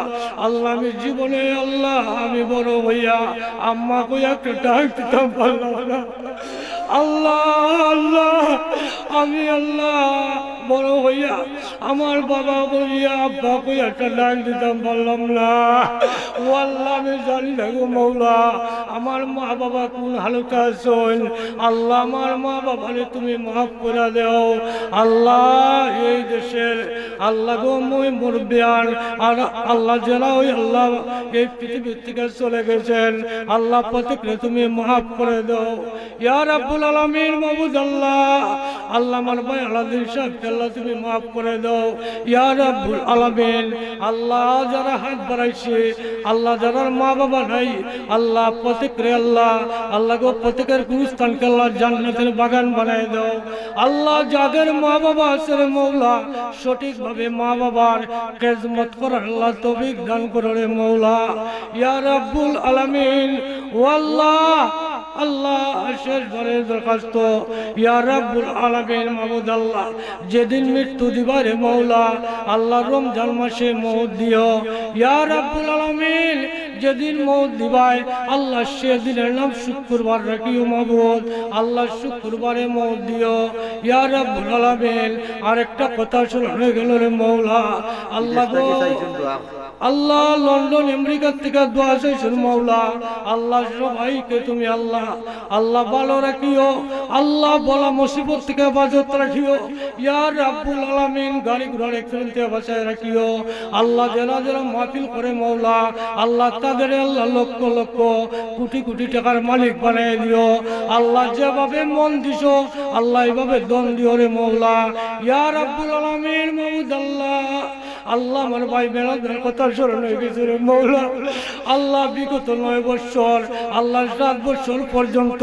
আল্লাহ আমি জীবনে আল্লাহ আমি বড় হইয়া আম্মা কই একটা ডাক দিতাম পারলাম না আল্লাহ আল্লাহ আমি আল্লাহ বড় হইয়া আমার বাবা বলিয়া আব্বা কই একটা ডাক দিতাম পারলাম না ও আল্লাহ আমি জানি না গো মৌলা আমার মা বাবা কোন হালতে আছেন আল্লাহ আমার মা বাবারে তুমি মাফ করে দাও আল্লাহ এই দেশের আল্লাহ গো মই মুরব্বিয়ান আর আল্লাহ যারা ওই আল্লাহ এই পৃথিবী থেকে চলে গেছেন আল্লাহ প্রত্যেককে তুমি মাফ করে দাও ইয়া রাব্বুল আলামিন মাবুদ আল্লাহ আল্লাহ আমার ভাই আলাদিন সাহেবকে আল্লাহ তুমি মাফ করে দাও ইয়া রাব্বুল আলামিন আল্লাহ যারা হাত বাড়াইছে আল্লাহ যারা মা বাবা নাই আল্লাহ প্রত্যেকরে আল্লাহ আল্লাহ গো প্রত্যেকের গুরুস্থানকে আল্লাহ জান্নাতের বাগান বানায় দাও আল্লাহ যাদের মা বাবা আছে রে মৌলা সঠিকভাবে মা বাবার খেদমত করার আল্লাহ তৌফিক দান করো রে মৌলা ইয়া রাব্বুল আলামিন ও আল্লাহ আল্লাহ শেষবারের দরখাস্ত ইয়া রাব্বুল আলামিন মাবুদ আল্লাহ যেদিন মৃত্যু দিবারে মৌলা আল্লাহ রমজান মাসে মওত দিও ইয়া রাব্বুল আলামিন যেদিন মওত দিবায় আল্লাহ সেদিনের নাম শুক্রবার রাখিও মাবুদ আল্লাহ শুক্রবারে মওত দিও ইয়া রাব্বুল আলামিন আরেকটা কথা শুনে গেল রে মৌলা আল্লাহ গো আল্লাহ লন্ডন আমেরিকা থেকে দোয়া চাইছেন মৌলা আল্লাহ সবাইকে তুমি আল্লাহ আল্লাহ ভালো রাখিও আল্লাহ বলা মুসিবত থেকে বাজত রাখিও ইয়া রাব্বুল আলামিন গাড়ি ঘোড়ার অ্যাক্সিডেন্ট থেকে বাঁচায় রাখিও আল্লাহ যারা যারা মাহফিল করে মৌলা আল্লাহ তাদের আল্লাহ লক্ষ লক্ষ কোটি কোটি টাকার মালিক বানিয়ে দিও আল্লাহ যেভাবে মন দিছো আল্লাহ এইভাবে দন দিও রে মৌলা ইয়া রাব্বুল আলামিন মাবুদ আল্লাহ আল্লাহ আমার ভাই মেলাদের কথা স্মরণ হয়ে গেছে রে মৌলা আল্লাহ বিগত 9 বছর আল্লাহ 7 বছর পর্যন্ত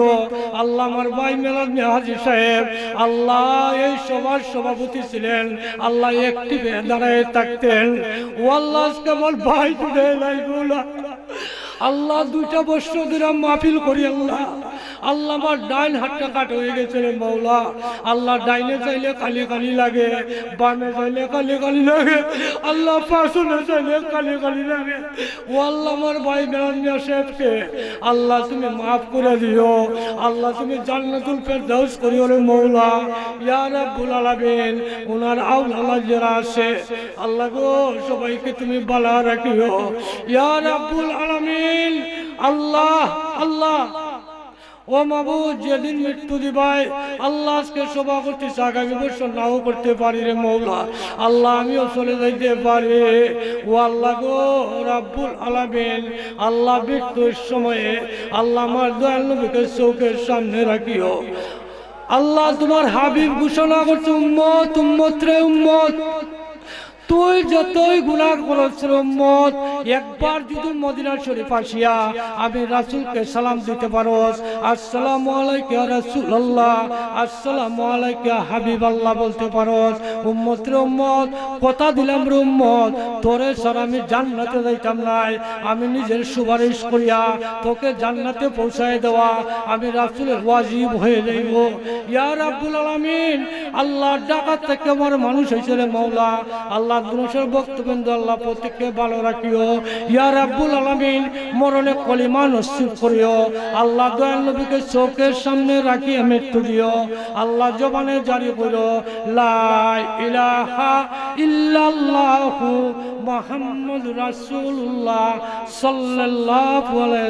আল্লাহ আমার ভাই মেলাদ হাজী সাহেব আল্লাহ এই সভার সভাপতি ছিলেন আল্লাহ একটি দাঁড়ায় থাকতেন ও আল্লাহ কেবল ভাই তুলে নাই মৌলা আল্লাহ 2টা বছর ধরে মাহফিল করি আল্লাহ আল্লাহ আমার ডাইন হাতটা কাট হয়ে গেছে রে মৌলা আল্লাহ ডাইনে চাইলে কালি কালি লাগে বামে চাইলে কালি কালি লাগে আল্লাহ পাশে চাইলে কালি কালি লাগে ও আল্লাহ আমার ভাই মেরানিয়া সাহেবকে আল্লাহ তুমি মাফ করে দিও আল্লাহ তুমি জান্নাতুল ফেরদাউস করিও রে মৌলা ইয়া রাব্বুল আলামিন ওনার আওলাদ যারা আছে আল্লাহ গো সবাইকে তুমি ভালো রাখিও ইয়া রাব্বুল আলামিন আল্লাহ আল্লাহ ও মাবুদ যেদিন মৃত্যু দিবাই আল্লাহ আজকে সভা করতেছে আগামী বছর নাও করতে পারি রে মৌলা আল্লাহ আমিও চলে যাইতে পারি ও আল্লাহ গো রাব্বুল আলামিন আল্লাহ মৃত্যুর সময়ে আল্লাহ আমার দয়াল নবীকে চোখের সামনে রাখিও আল্লাহ তোমার হাবিব ঘোষণা করছে উম্মত উম্মত রে উম্মত তুই যতই গুনাহ করেছ উম্মত একবার যদি মদিনা শরীফ আসিয়া আমি রাসূলকে সালাম দিতে পারোস আসসালামু আলাইকা ইয়া রাসূলুল্লাহ আসসালামু আলাইকা হাবিবাল্লাহ বলতে পারোস উম্মত রে উম্মত কথা দিলাম রে উম্মত তোরে ছাড়া আমি জান্নাতে যাইতাম নাই আমি নিজের সুপারিশ করিয়া তোকে জান্নাতে পৌঁছায় দেওয়া আমি রাসূলের ওয়াজিব হয়ে যাইব ইয়া রাব্বুল আলামিন আল্লাহ ডাকাত থেকে আমার মানুষ হইছে রে মাওলা আল্লাহ আল্লাহ দুরুশের বক্তব্য আল্লাহ প্রত্যেককে ভালো রাখিও ইয়া রাব্বুল আলামিন মরণে কলিমা নসিব করিও আল্লাহ দয়াল নবীকে চোখের সামনে রাখিয়ে মৃত্যু দিও আল্লাহ জবানে জারি করো লা ইলাহা ইল্লাল্লাহু মুহাম্মাদুর রাসূলুল্লাহ সাল্লাল্লাহু আলাইহি